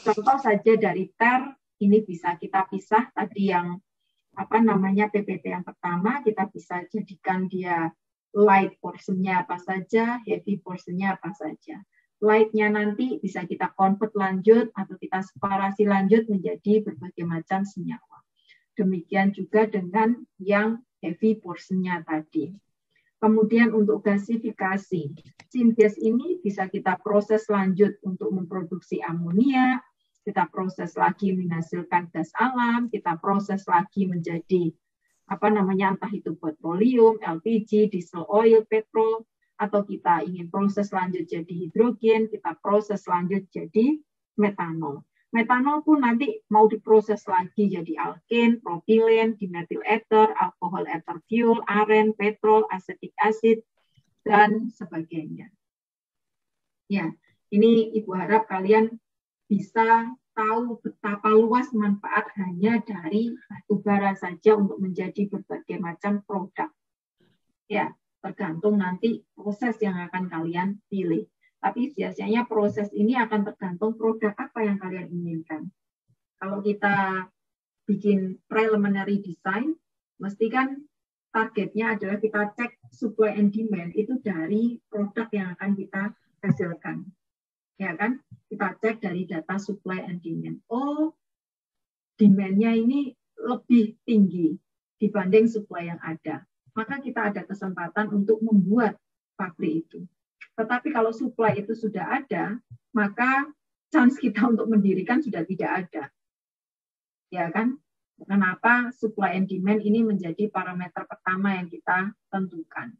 Contoh saja dari TER, ini bisa kita pisah tadi yang PPT yang pertama, kita bisa jadikan dia light portion-nya apa saja, heavy portion-nya apa saja. Light-nya nanti bisa kita convert lanjut atau kita separasi lanjut menjadi berbagai macam senyawa. Demikian juga dengan yang heavy portion-nya tadi. Kemudian untuk gasifikasi, syngas ini bisa kita proses lanjut untuk memproduksi amonia, kita proses lagi menghasilkan gas alam, kita proses lagi menjadi entah itu petroleum, LPG, diesel oil, petrol, atau kita ingin proses lanjut jadi hidrogen, kita proses lanjut jadi metanol. Metanol pun nanti mau diproses lagi jadi alken, propilen, dimethyl ether, alkohol ether fuel, aren, petrol, acetic acid, dan sebagainya. Ya, ini Ibu harap kalian bisa tahu betapa luas manfaat hanya dari batu bara saja untuk menjadi berbagai macam produk. Ya, tergantung nanti proses yang akan kalian pilih. Tapi biasanya proses ini akan tergantung produk apa yang kalian inginkan. Kalau kita bikin preliminary design, mesti kan targetnya adalah kita cek supply and demand itu dari produk yang akan kita hasilkan. Ya kan? Kita cek dari data supply and demand. Oh, demand-nya ini lebih tinggi dibanding supply yang ada, maka kita ada kesempatan untuk membuat pabrik itu. Tetapi kalau supply itu sudah ada, maka chance kita untuk mendirikan sudah tidak ada. Ya kan? Kenapa supply and demand ini menjadi parameter pertama yang kita tentukan.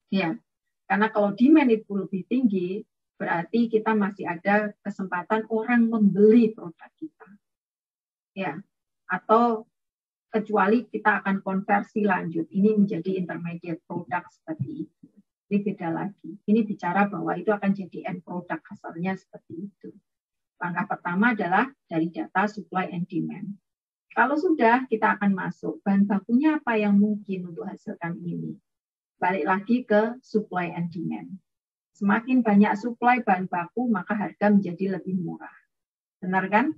Ya, karena kalau demand itu lebih tinggi, berarti kita masih ada kesempatan orang membeli produk kita. Ya, atau kecuali kita akan konversi lanjut, ini menjadi intermediate product seperti itu. Ini beda lagi. Ini bicara bahwa itu akan jadi end product, kasarnya seperti itu. Langkah pertama adalah dari data supply and demand. Kalau sudah, kita akan masuk bahan bakunya apa yang mungkin untuk hasilkan ini. Balik lagi ke supply and demand. Semakin banyak supply bahan baku, maka harga menjadi lebih murah. Benar kan?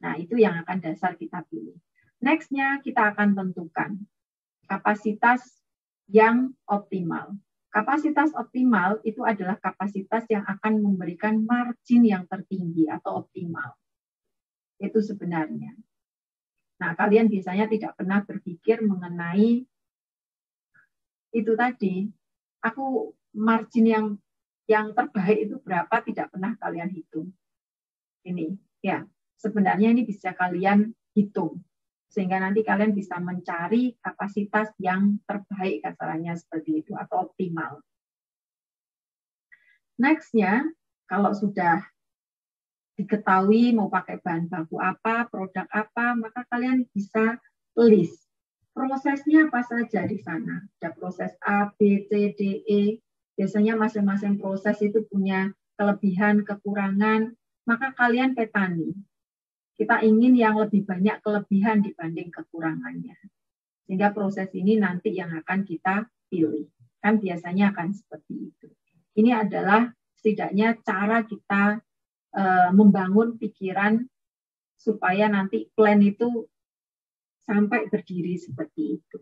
Nah, itu yang akan dasar kita pilih. Next-nya kita akan tentukan kapasitas yang optimal. Kapasitas optimal itu adalah kapasitas yang akan memberikan margin yang tertinggi atau optimal. Itu sebenarnya. Nah, kalian biasanya tidak pernah berpikir mengenai itu tadi. Aku margin yang terbaik itu berapa tidak pernah kalian hitung. Ini, ya. Sebenarnya ini bisa kalian hitung. Sehingga nanti kalian bisa mencari kapasitas yang terbaik, kasarannya seperti itu, atau optimal. Next-nya, kalau sudah diketahui mau pakai bahan baku apa, produk apa, maka kalian bisa list. Prosesnya apa saja di sana. Ada proses A, B, C, D, E. Biasanya masing-masing proses itu punya kelebihan, kekurangan. Maka kalian petani. Kita ingin yang lebih banyak kelebihan dibanding kekurangannya. Sehingga proses ini nanti yang akan kita pilih. Kan biasanya akan seperti itu. Ini adalah setidaknya cara kita membangun pikiran supaya nanti plan itu sampai berdiri seperti itu.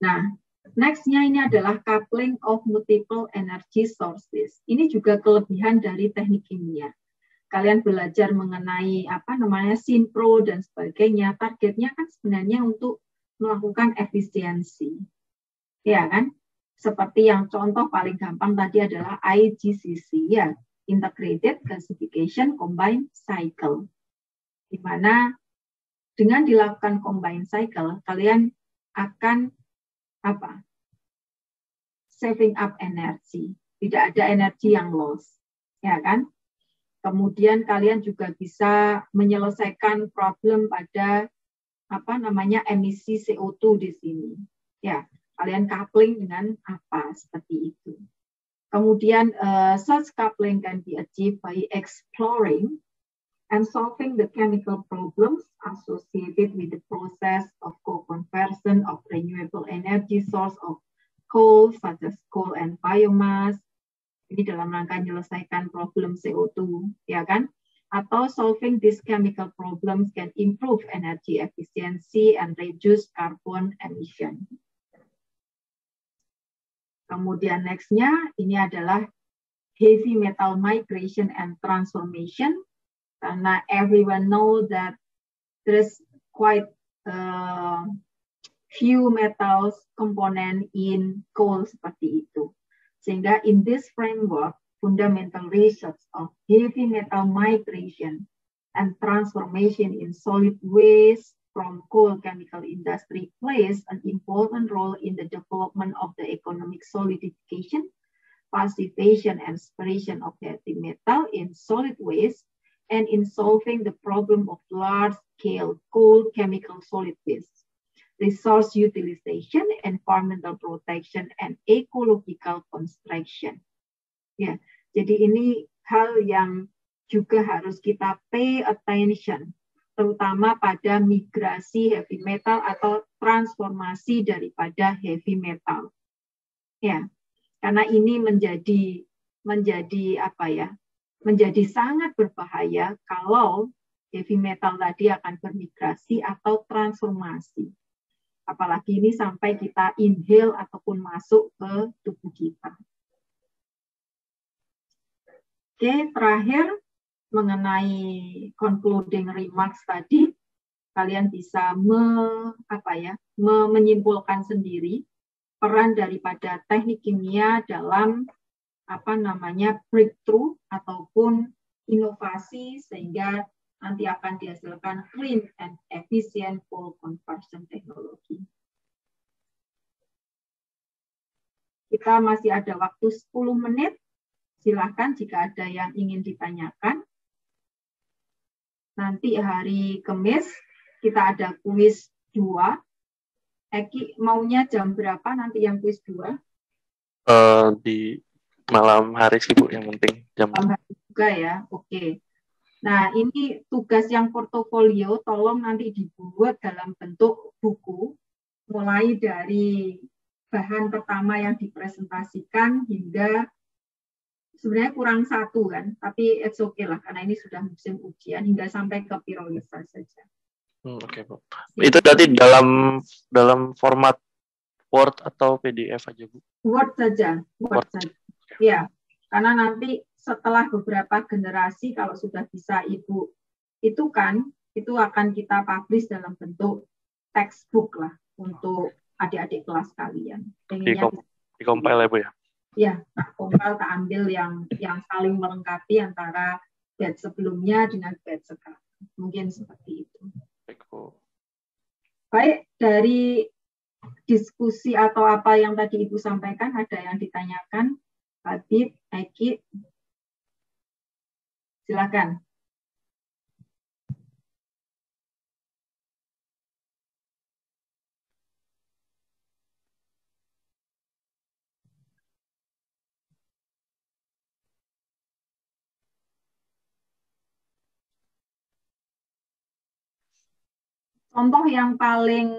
Nah, next-nya ini adalah coupling of multiple energy sources. Ini juga kelebihan dari teknik kimia. Kalian belajar mengenai sinkro dan sebagainya. Targetnya kan sebenarnya untuk melakukan efisiensi. Ya kan? Seperti yang contoh paling gampang tadi adalah IGCC, ya. Integrated Gasification Combined Cycle, di mana dengan dilakukan combined cycle, kalian akan saving up energi, tidak ada energi yang loss, ya kan? Kemudian kalian juga bisa menyelesaikan problem pada emisi CO2 di sini, ya. Kalian coupling dengan apa seperti itu. Kemudian, such coupling can be achieved by exploring and solving the chemical problems associated with the process of co-conversion of renewable energy source of coal, such as coal and biomass. Ini dalam rangka menyelesaikan problem CO2, ya kan? Atau solving these chemical problems can improve energy efficiency and reduce carbon emission. Kemudian next-nya, ini adalah heavy metal migration and transformation. Karena everyone know that there is quite few metals component in coal seperti itu. Sehingga in this framework, fundamental research of heavy metal migration and transformation in solid waste from coal chemical industry plays an important role in the development of the economic solidification, passivation, and separation of heavy metal in solid waste, and in solving the problem of large-scale coal chemical solid waste, resource utilization, environmental protection, and ecological construction. Ya, jadi ini hal yang juga harus kita pay attention, terutama pada migrasi heavy metal atau transformasi daripada heavy metal. Ya, karena ini menjadi sangat berbahaya kalau heavy metal tadi akan bermigrasi atau transformasi. Apalagi ini sampai kita inhale ataupun masuk ke tubuh kita. Oke, terakhir mengenai concluding remarks tadi, kalian bisa menyimpulkan sendiri peran daripada teknik kimia dalam breakthrough ataupun inovasi sehingga nanti akan dihasilkan clean and efficient coal conversion technology. Kita masih ada waktu 10 menit. Silahkan jika ada yang ingin ditanyakan. Nanti hari Kamis kita ada kuis 2. Eki maunya jam berapa nanti yang kuis 2? Di malam hari sih Bu, yang penting jam malam hari juga ya. Oke. Nah, ini tugas yang portofolio tolong nanti dibuat dalam bentuk buku mulai dari bahan pertama yang dipresentasikan hingga sebenarnya kurang 1 kan, tapi it's okay lah karena ini sudah musim ujian hingga sampai ke pirolisa saja. Oke, Bu. Itu tadi dalam format Word atau PDF aja, Bu? Word saja. Ya, karena nanti setelah beberapa generasi kalau sudah bisa Ibu itu akan kita publish dalam bentuk textbook lah untuk adik-adik kelas kalian. Di-compile ya, Bu ya? Ya, compile, tak ambil yang saling melengkapi antara batch sebelumnya dengan batch sekarang. Mungkin seperti itu. Baik, dari diskusi atau apa yang tadi Ibu sampaikan, ada yang ditanyakan? Habib, Eki, silakan. Contoh yang paling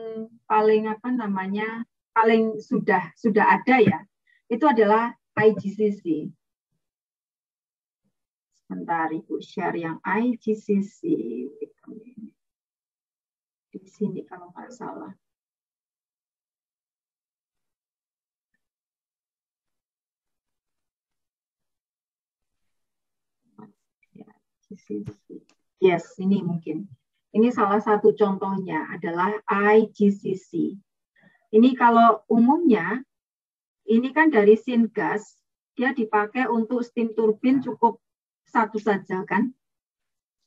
sudah ada ya, itu adalah IGCC. Sebentar Ibu share yang IGCC di sini kalau nggak salah. Yes, ini mungkin. Ini salah satu contohnya adalah IGCC. Ini kalau umumnya, ini kan dari syngas, dia dipakai untuk steam turbin cukup 1 saja kan?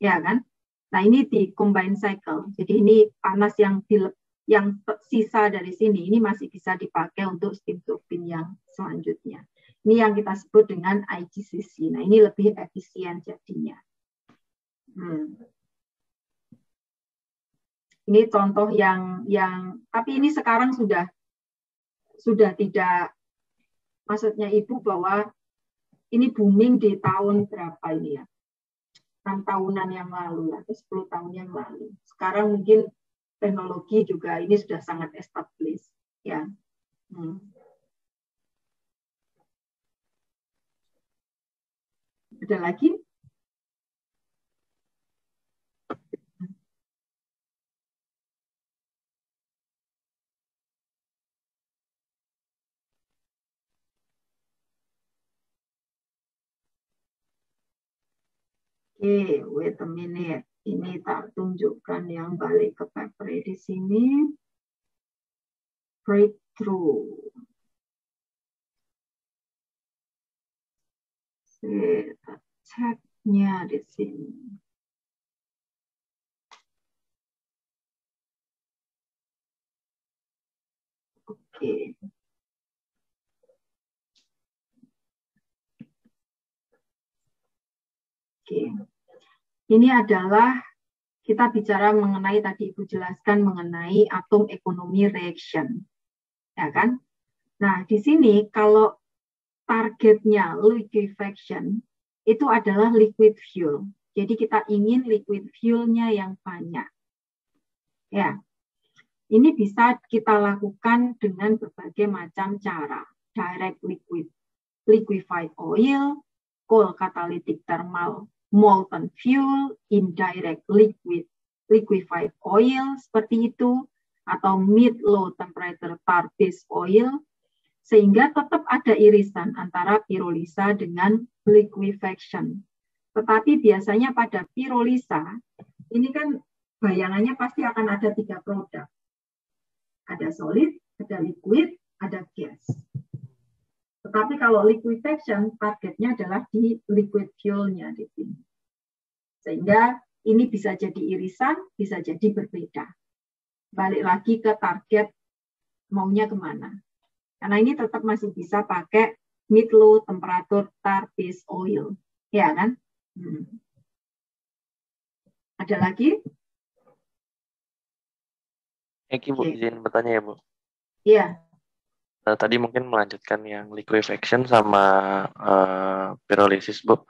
Ya kan? Nah ini di combined cycle. Jadi ini panas yang sisa dari sini, ini masih bisa dipakai untuk steam turbin yang selanjutnya. Ini yang kita sebut dengan IGCC. Nah ini lebih efisien jadinya. Ini contoh yang tapi ini sekarang sudah tidak, maksudnya Ibu bahwa ini booming di tahun berapa ini ya, 6 tahunan yang lalu atau 10 tahun yang lalu. Sekarang mungkin teknologi juga ini sudah sangat established ya. Ada lagi? Oke, wait a minute. Ini tak tunjukkan yang balik ke paper di sini. Breakthrough. Kita ceknya di sini. Oke. Ini adalah kita bicara mengenai tadi Ibu jelaskan mengenai atom economy reaction, ya kan? Nah di sini kalau targetnya liquefaction itu adalah liquid fuel, jadi kita ingin liquid fuelnya yang banyak, ya. Ini bisa kita lakukan dengan berbagai macam cara, direct liquefied oil, coal catalytic thermal molten fuel, indirect liquefied oil seperti itu, atau mid low temperature tar based oil, sehingga tetap ada irisan antara pirolisa dengan liquefaction. Tetapi biasanya pada pirolisa, ini kan bayangannya pasti akan ada 3 produk. Ada solid, ada liquid, ada gas. Tetapi kalau liquefaction, targetnya adalah di liquid fuel-nya di sini. Sehingga ini bisa jadi irisan, bisa jadi berbeda. Balik lagi ke target maunya kemana. Karena ini tetap masih bisa pakai mid low temperature tar base oil. Ya kan? Ada lagi? Bu, izin bertanya ya Bu. Iya. Tadi mungkin melanjutkan yang liquefaction sama pyrolysis Bu.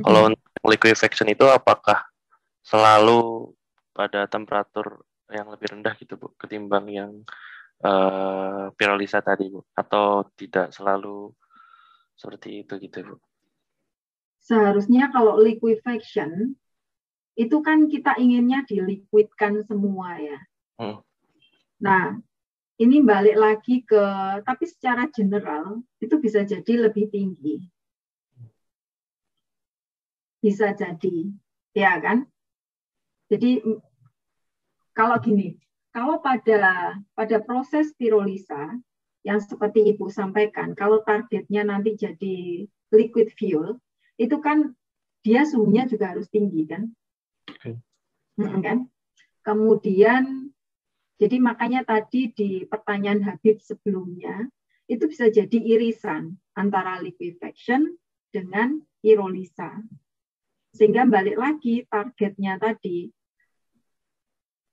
Kalau untuk liquefaction itu apakah selalu pada temperatur yang lebih rendah gitu Bu, ketimbang yang pirolisa tadi Bu, atau tidak selalu seperti itu gitu Bu? Seharusnya kalau liquefaction itu kan kita inginnya diliquidkan semua ya. Nah, ini balik lagi ke, tapi secara general itu bisa jadi lebih tinggi. Bisa jadi, ya kan? Jadi kalau gini, kalau pada proses pirolisa yang seperti Ibu sampaikan, kalau targetnya nanti jadi liquid fuel, itu kan dia suhunya juga harus tinggi kan? Kan? Kemudian, jadi makanya tadi di pertanyaan Habib sebelumnya, itu bisa jadi irisan antara liquefaction dengan pirolisa. Sehingga balik lagi targetnya tadi,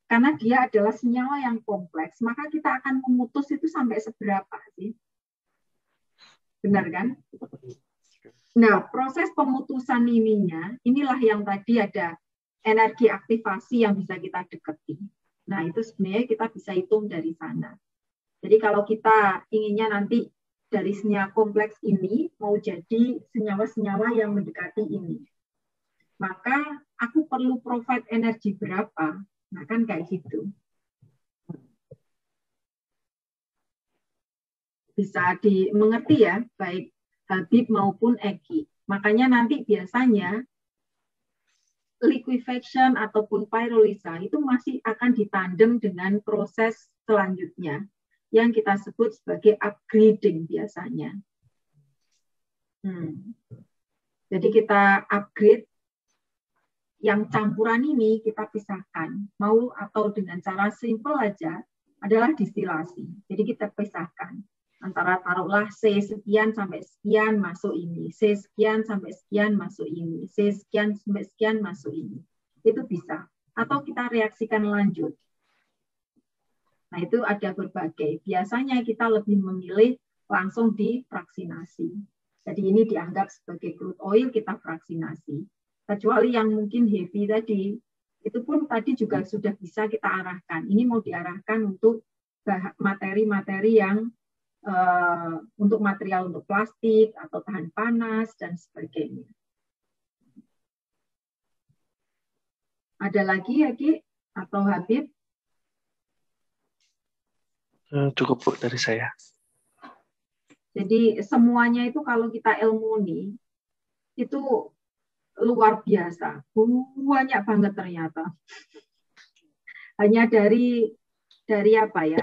karena dia adalah senyawa yang kompleks, maka kita akan memutus itu sampai seberapa sih? Benar kan? Nah, proses pemutusan inilah yang tadi ada energi aktivasi yang bisa kita dekati. Nah, itu sebenarnya kita bisa hitung dari sana. Jadi kalau kita inginnya nanti dari senyawa kompleks ini mau jadi senyawa-senyawa yang mendekati ini, maka aku perlu provide energi berapa? Nah, kan kayak gitu. Bisa dimengerti ya, baik Habib maupun Eki. Makanya nanti biasanya liquefaction ataupun pyrolysa itu masih akan ditandem dengan proses selanjutnya yang kita sebut sebagai upgrading biasanya. Jadi kita upgrade yang campuran ini kita pisahkan, mau atau dengan cara simple aja adalah distilasi. Jadi kita pisahkan antara taruhlah C sekian sampai sekian masuk ini, C sekian sampai sekian masuk ini, C sekian sampai sekian masuk ini. Itu bisa. Atau kita reaksikan lanjut. Nah, itu ada berbagai. Biasanya kita lebih memilih langsung difraksinasi. Jadi ini dianggap sebagai crude oil, kita fraksinasi. Kecuali yang mungkin heavy tadi, itu pun tadi juga sudah bisa kita arahkan. Ini mau diarahkan untuk materi-materi yang untuk material untuk plastik atau tahan panas dan sebagainya. Ada lagi ya Ki atau Habib? Cukup Bu dari saya. Jadi semuanya itu kalau kita ilmuni itu luar biasa, banyak banget ternyata. Hanya dari apa ya?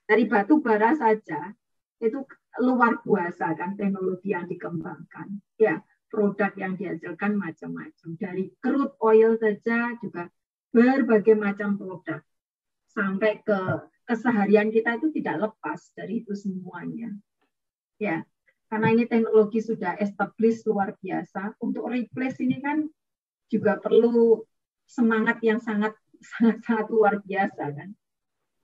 Dari batu bara saja itu luar biasa kan teknologi yang dikembangkan. Ya, produk yang dihasilkan macam-macam. Dari crude oil saja juga berbagai macam produk. Sampai ke keseharian kita itu tidak lepas dari itu semuanya. Ya, karena ini teknologi sudah established luar biasa. Untuk replace ini kan juga perlu semangat yang sangat luar biasa kan.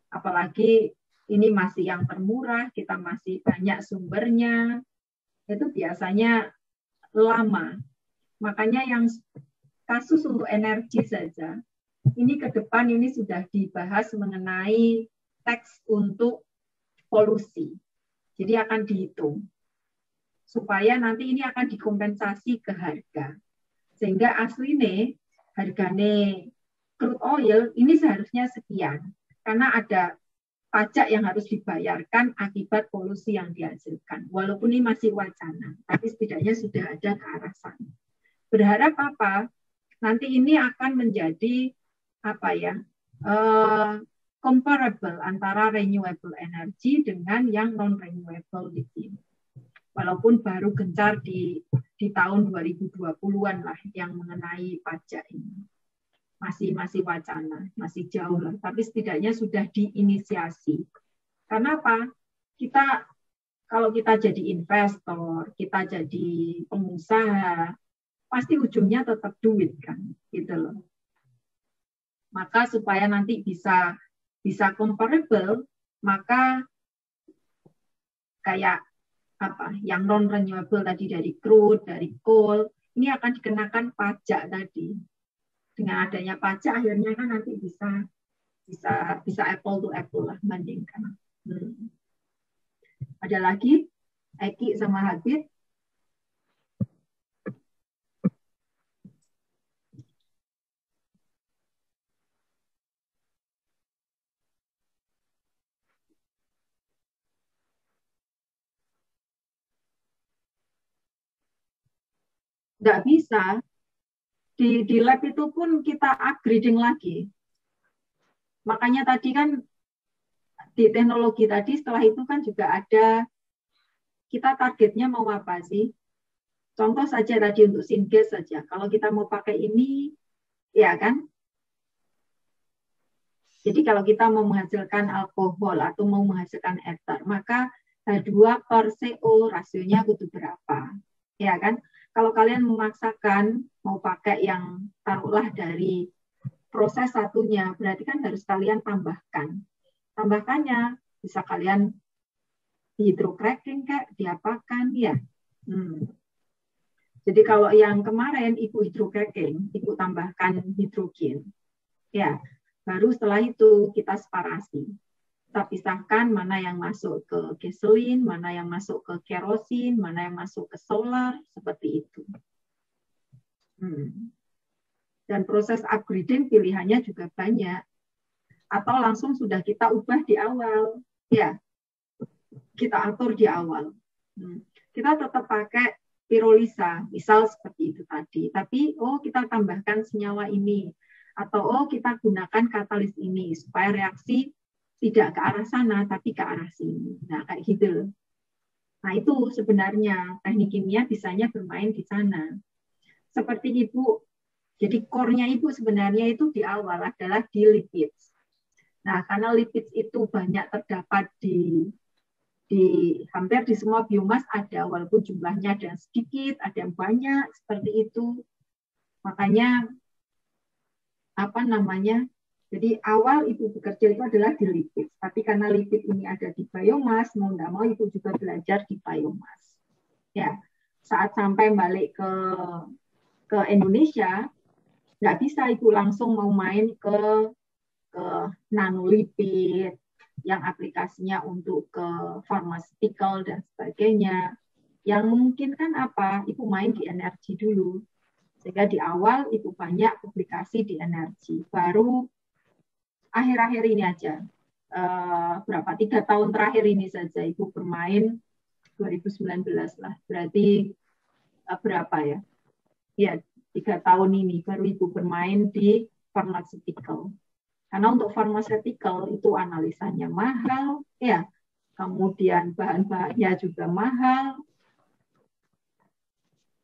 Apalagi ini masih yang termurah, kita masih banyak sumbernya, itu biasanya lama. Makanya yang kasus untuk energi saja, ini ke depan ini sudah dibahas mengenai tax untuk polusi. Jadi akan dihitung. Supaya nanti ini akan dikompensasi ke harga. Sehingga aslinya harganya crude oil ini seharusnya sekian. Karena ada pajak yang harus dibayarkan akibat polusi yang dihasilkan. Walaupun ini masih wacana, tapi setidaknya sudah ada ke arah sana. berharap apa? Nanti ini akan menjadi apa ya? Comparable antara renewable energy dengan yang non renewable di sini. Walaupun baru gencar di tahun 2020-an lah yang mengenai pajak ini. Masih wacana, masih jauh lah, tapi setidaknya sudah diinisiasi. Karena apa? Kalau kita jadi investor, kita jadi pengusaha, pasti ujungnya tetap duit kan, gitu loh. Maka supaya nanti bisa comparable, maka kayak apa? Yang non renewable tadi dari crude, dari coal, ini akan dikenakan pajak tadi. Dengan adanya pajak akhirnya kan nanti bisa apple to apple lah bandingkan. Ada lagi Eki sama Habib? Nggak bisa. Di lab itu pun kita upgrading lagi. Makanya tadi kan di teknologi tadi setelah itu kan juga ada kita targetnya mau apa sih? Contoh saja tadi untuk syngas saja. Kalau kita mau pakai ini, ya kan? Jadi kalau kita mau menghasilkan alkohol atau mau menghasilkan ether, maka H2 per CO rasionya kudu berapa? Ya kan? Kalau kalian memaksakan mau pakai yang taruhlah dari proses satunya, berarti kan harus kalian tambahkan. Tambahkannya bisa kalian hydrocracking kayak diapakan ya. Jadi kalau yang kemarin Ibu hydrocracking, Ibu tambahkan hidrogen. Ya, baru setelah itu kita separasi. Kita pisahkan mana yang masuk ke gasoline, mana yang masuk ke kerosin, mana yang masuk ke solar, seperti itu. Dan proses upgrading pilihannya juga banyak. Atau langsung sudah kita ubah di awal. Ya, kita atur di awal. Kita tetap pakai pirolisa, misal seperti itu tadi. Tapi, kita tambahkan senyawa ini. Atau, kita gunakan katalis ini, supaya reaksi tidak ke arah sana, tapi ke arah sini. Nah, kayak gitu. Nah, itu sebenarnya teknik kimia bisanya bermain di sana. Seperti Ibu, jadi core-nya Ibu sebenarnya itu di awal adalah di lipids. Nah, karena lipids itu banyak terdapat di hampir di semua biomas ada, walaupun jumlahnya ada yang sedikit, ada yang banyak, seperti itu. Makanya, jadi awal Ibu bekerja itu adalah di lipid. Tapi karena lipid ini ada di biomas, mau nggak mau Ibu juga belajar di biomas. Ya, saat sampai balik ke Indonesia, nggak bisa Ibu langsung mau main ke nanolipid, yang aplikasinya untuk ke pharmaceutical dan sebagainya. Yang mungkin kan apa? Ibu main di energi dulu. Sehingga di awal Ibu banyak publikasi di energi. Baru akhir-akhir ini aja, 3 tahun terakhir ini saja Ibu bermain, 2019 lah. Berarti berapa ya? Ya, 3 tahun ini baru Ibu bermain di pharmaceutical. Karena untuk pharmaceutical itu analisanya mahal, ya. Kemudian bahan-bahannya juga mahal.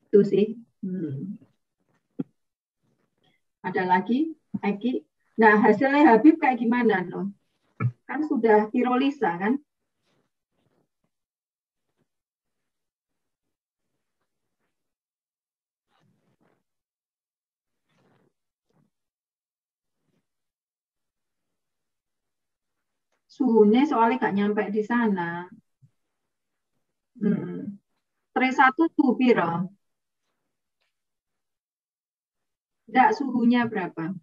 Itu sih. Ada lagi, Eki? Nah, hasilnya Habib kayak gimana, no? Kan sudah pirolisa, kan? Suhunya soalnya nggak nyampe di sana. T1 tuh piro? Nggak, suhunya berapa?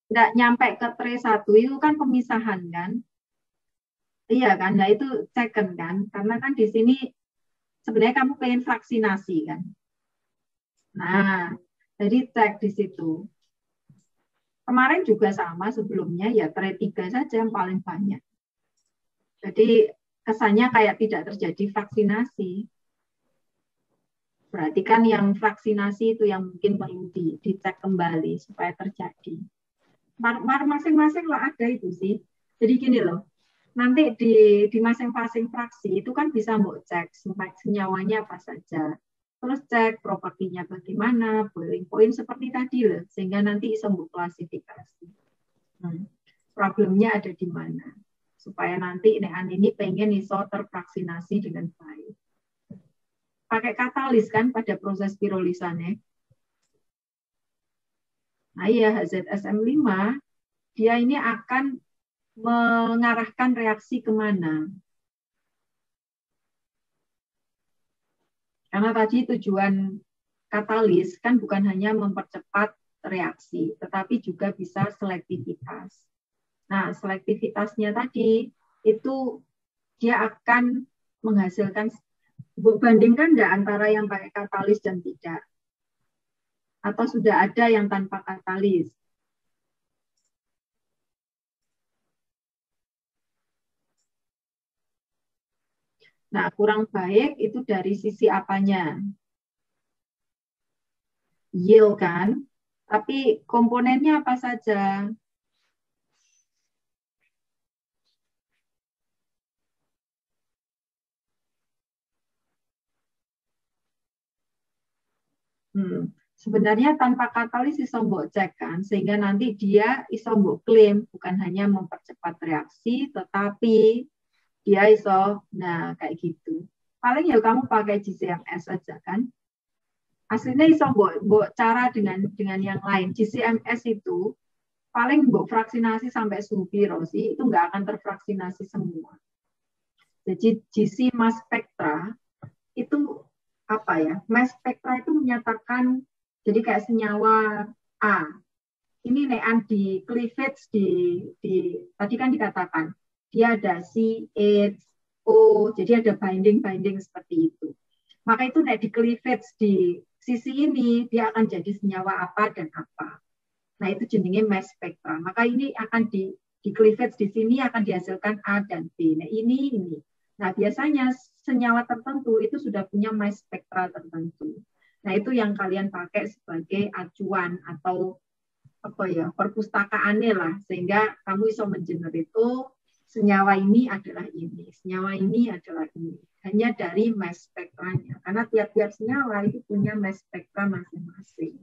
Nggak nyampe ke T1, itu kan pemisahan kan? Iya kan, nah itu second kan? Karena kan di sini sebenarnya kamu pengen vaksinasi kan? Nah, jadi cek di situ. Kemarin juga sama sebelumnya, ya T3 saja yang paling banyak. Jadi kesannya kayak tidak terjadi vaksinasi. Berarti kan yang vaksinasi itu yang mungkin perlu dicek kembali supaya terjadi. Masing-masing lah ada itu sih. Jadi gini loh, nanti di masing-masing fraksi itu kan bisa mau cek senyawanya apa saja. Terus cek propertinya bagaimana, boiling point seperti tadi loh, sehingga nanti bisa mau klasifikasi. Problemnya ada di mana? Supaya nanti ini pengen iso tervaksinasi dengan baik. Pakai katalis kan pada proses pirolisannya. Nah ya, HZSM5, dia ini akan mengarahkan reaksi kemana. Karena tadi tujuan katalis kan bukan hanya mempercepat reaksi, tetapi juga bisa selektivitas. Nah, selektivitasnya tadi itu dia akan menghasilkan, bandingkan enggak antara yang pakai katalis dan tidak? Atau sudah ada yang tanpa katalis? Nah, kurang baik itu dari sisi apanya? Yield kan? Tapi komponennya apa saja? Sebenarnya tanpa katalis iso mbok cek kan, sehingga nanti dia iso mbok klaim bukan hanya mempercepat reaksi, tetapi dia iso, nah kayak gitu. Paling ya kamu pakai GCMS saja kan. Aslinya iso mbok cara dengan yang lain. GCMS itu paling mbok fraksinasi sampai suhu piro sih, itu nggak akan terfraksinasi semua. Jadi GC mass spectra itu apa ya? Mass spectra itu menyatakan jadi kayak senyawa A. Ini nean di cleavage di tadi kan dikatakan dia ada C, H, O, jadi ada binding seperti itu. Maka itu nek di cleavage di sisi ini dia akan jadi senyawa apa dan apa. Nah itu jenenge mass spectra. Maka ini akan di cleavage di sini akan dihasilkan A dan B. Nah ini. Nah biasanya senyawa tertentu itu sudah punya mass spectra tertentu. Nah itu yang kalian pakai sebagai acuan atau apa ya perpustakaannya lah, sehingga kamu bisa mengenerate senyawa ini adalah ini, senyawa ini adalah ini, hanya dari mass spektranya, karena tiap-tiap senyawa itu punya mass spektra masing-masing.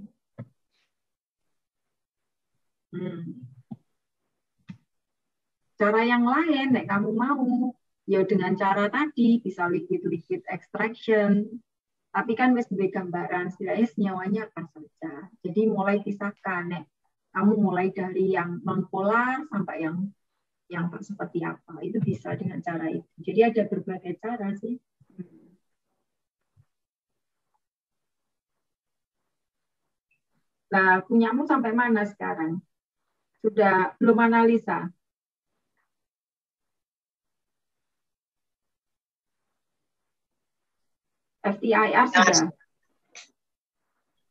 Cara yang lain, nek kamu mau, ya dengan cara tadi bisa liquid extraction. Tapi kan wis duwe gambaran setidaknya senyawanya apa saja. Jadi mulai pisahkan, nek kamu mulai dari yang nonpolar sampai yang seperti apa, itu bisa dengan cara itu. Jadi ada berbagai cara sih. Nah, punyamu sampai mana sekarang? Sudah belum analisa? FTIR sudah.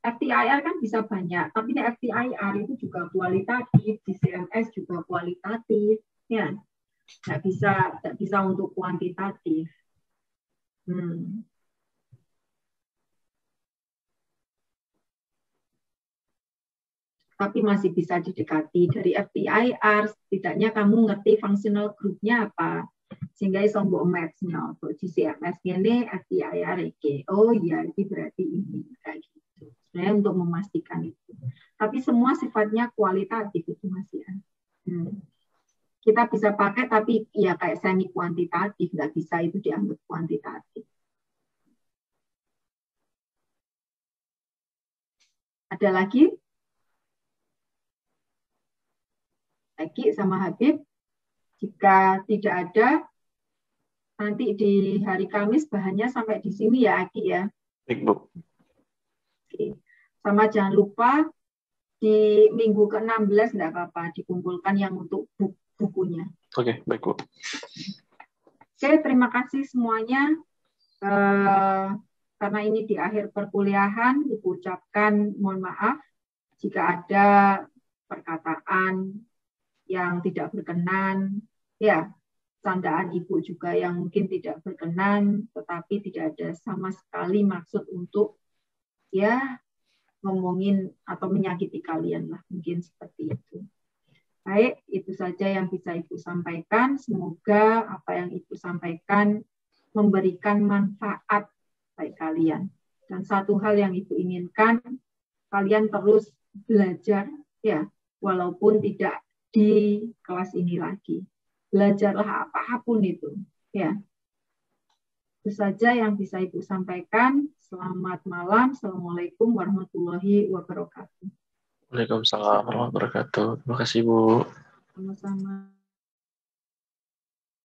FTIR kan bisa banyak, tapi FTIR itu juga kualitatif, di CMS juga kualitatif, ya, nggak bisa untuk kuantitatif. Tapi masih bisa didekati dari FTIR, setidaknya kamu ngerti functional group-nya apa, sehingga bisa mbok match-nya, di CMS ini FTIR iki. Oh iya, ini berarti ini kayak gitu. Sebenarnya untuk memastikan itu. Tapi semua sifatnya kualitatif itu masih ada. Kita bisa pakai tapi ya kayak semi kuantitatif, nggak bisa itu dianggap kuantitatif. Ada lagi? Lagi sama Habib? Jika tidak ada, nanti di hari Kamis bahannya sampai di sini ya, Aki ya. Baik, Bu. Oke. Sama jangan lupa di minggu ke-16 enggak apa-apa dikumpulkan yang untuk bukunya. Oke, baik, Bu. Oke, terima kasih semuanya. Karena ini di akhir perkuliahan, Ibu ucapkan mohon maaf jika ada perkataan yang tidak berkenan. Ya, candaan Ibu juga yang mungkin tidak berkenan, tetapi tidak ada sama sekali maksud untuk ya ngomongin atau menyakiti kalian lah, mungkin seperti itu. Baik, itu saja yang bisa Ibu sampaikan. Semoga apa yang Ibu sampaikan memberikan manfaat bagi kalian. Dan satu hal yang Ibu inginkan, kalian terus belajar, ya, walaupun tidak di kelas ini lagi. Belajarlah apapun itu, ya. Itu saja yang bisa Ibu sampaikan. Selamat malam. Assalamualaikum warahmatullahi wabarakatuh. Waalaikumsalam warahmatullahi wabarakatuh. Terima kasih, Bu. Sama-sama.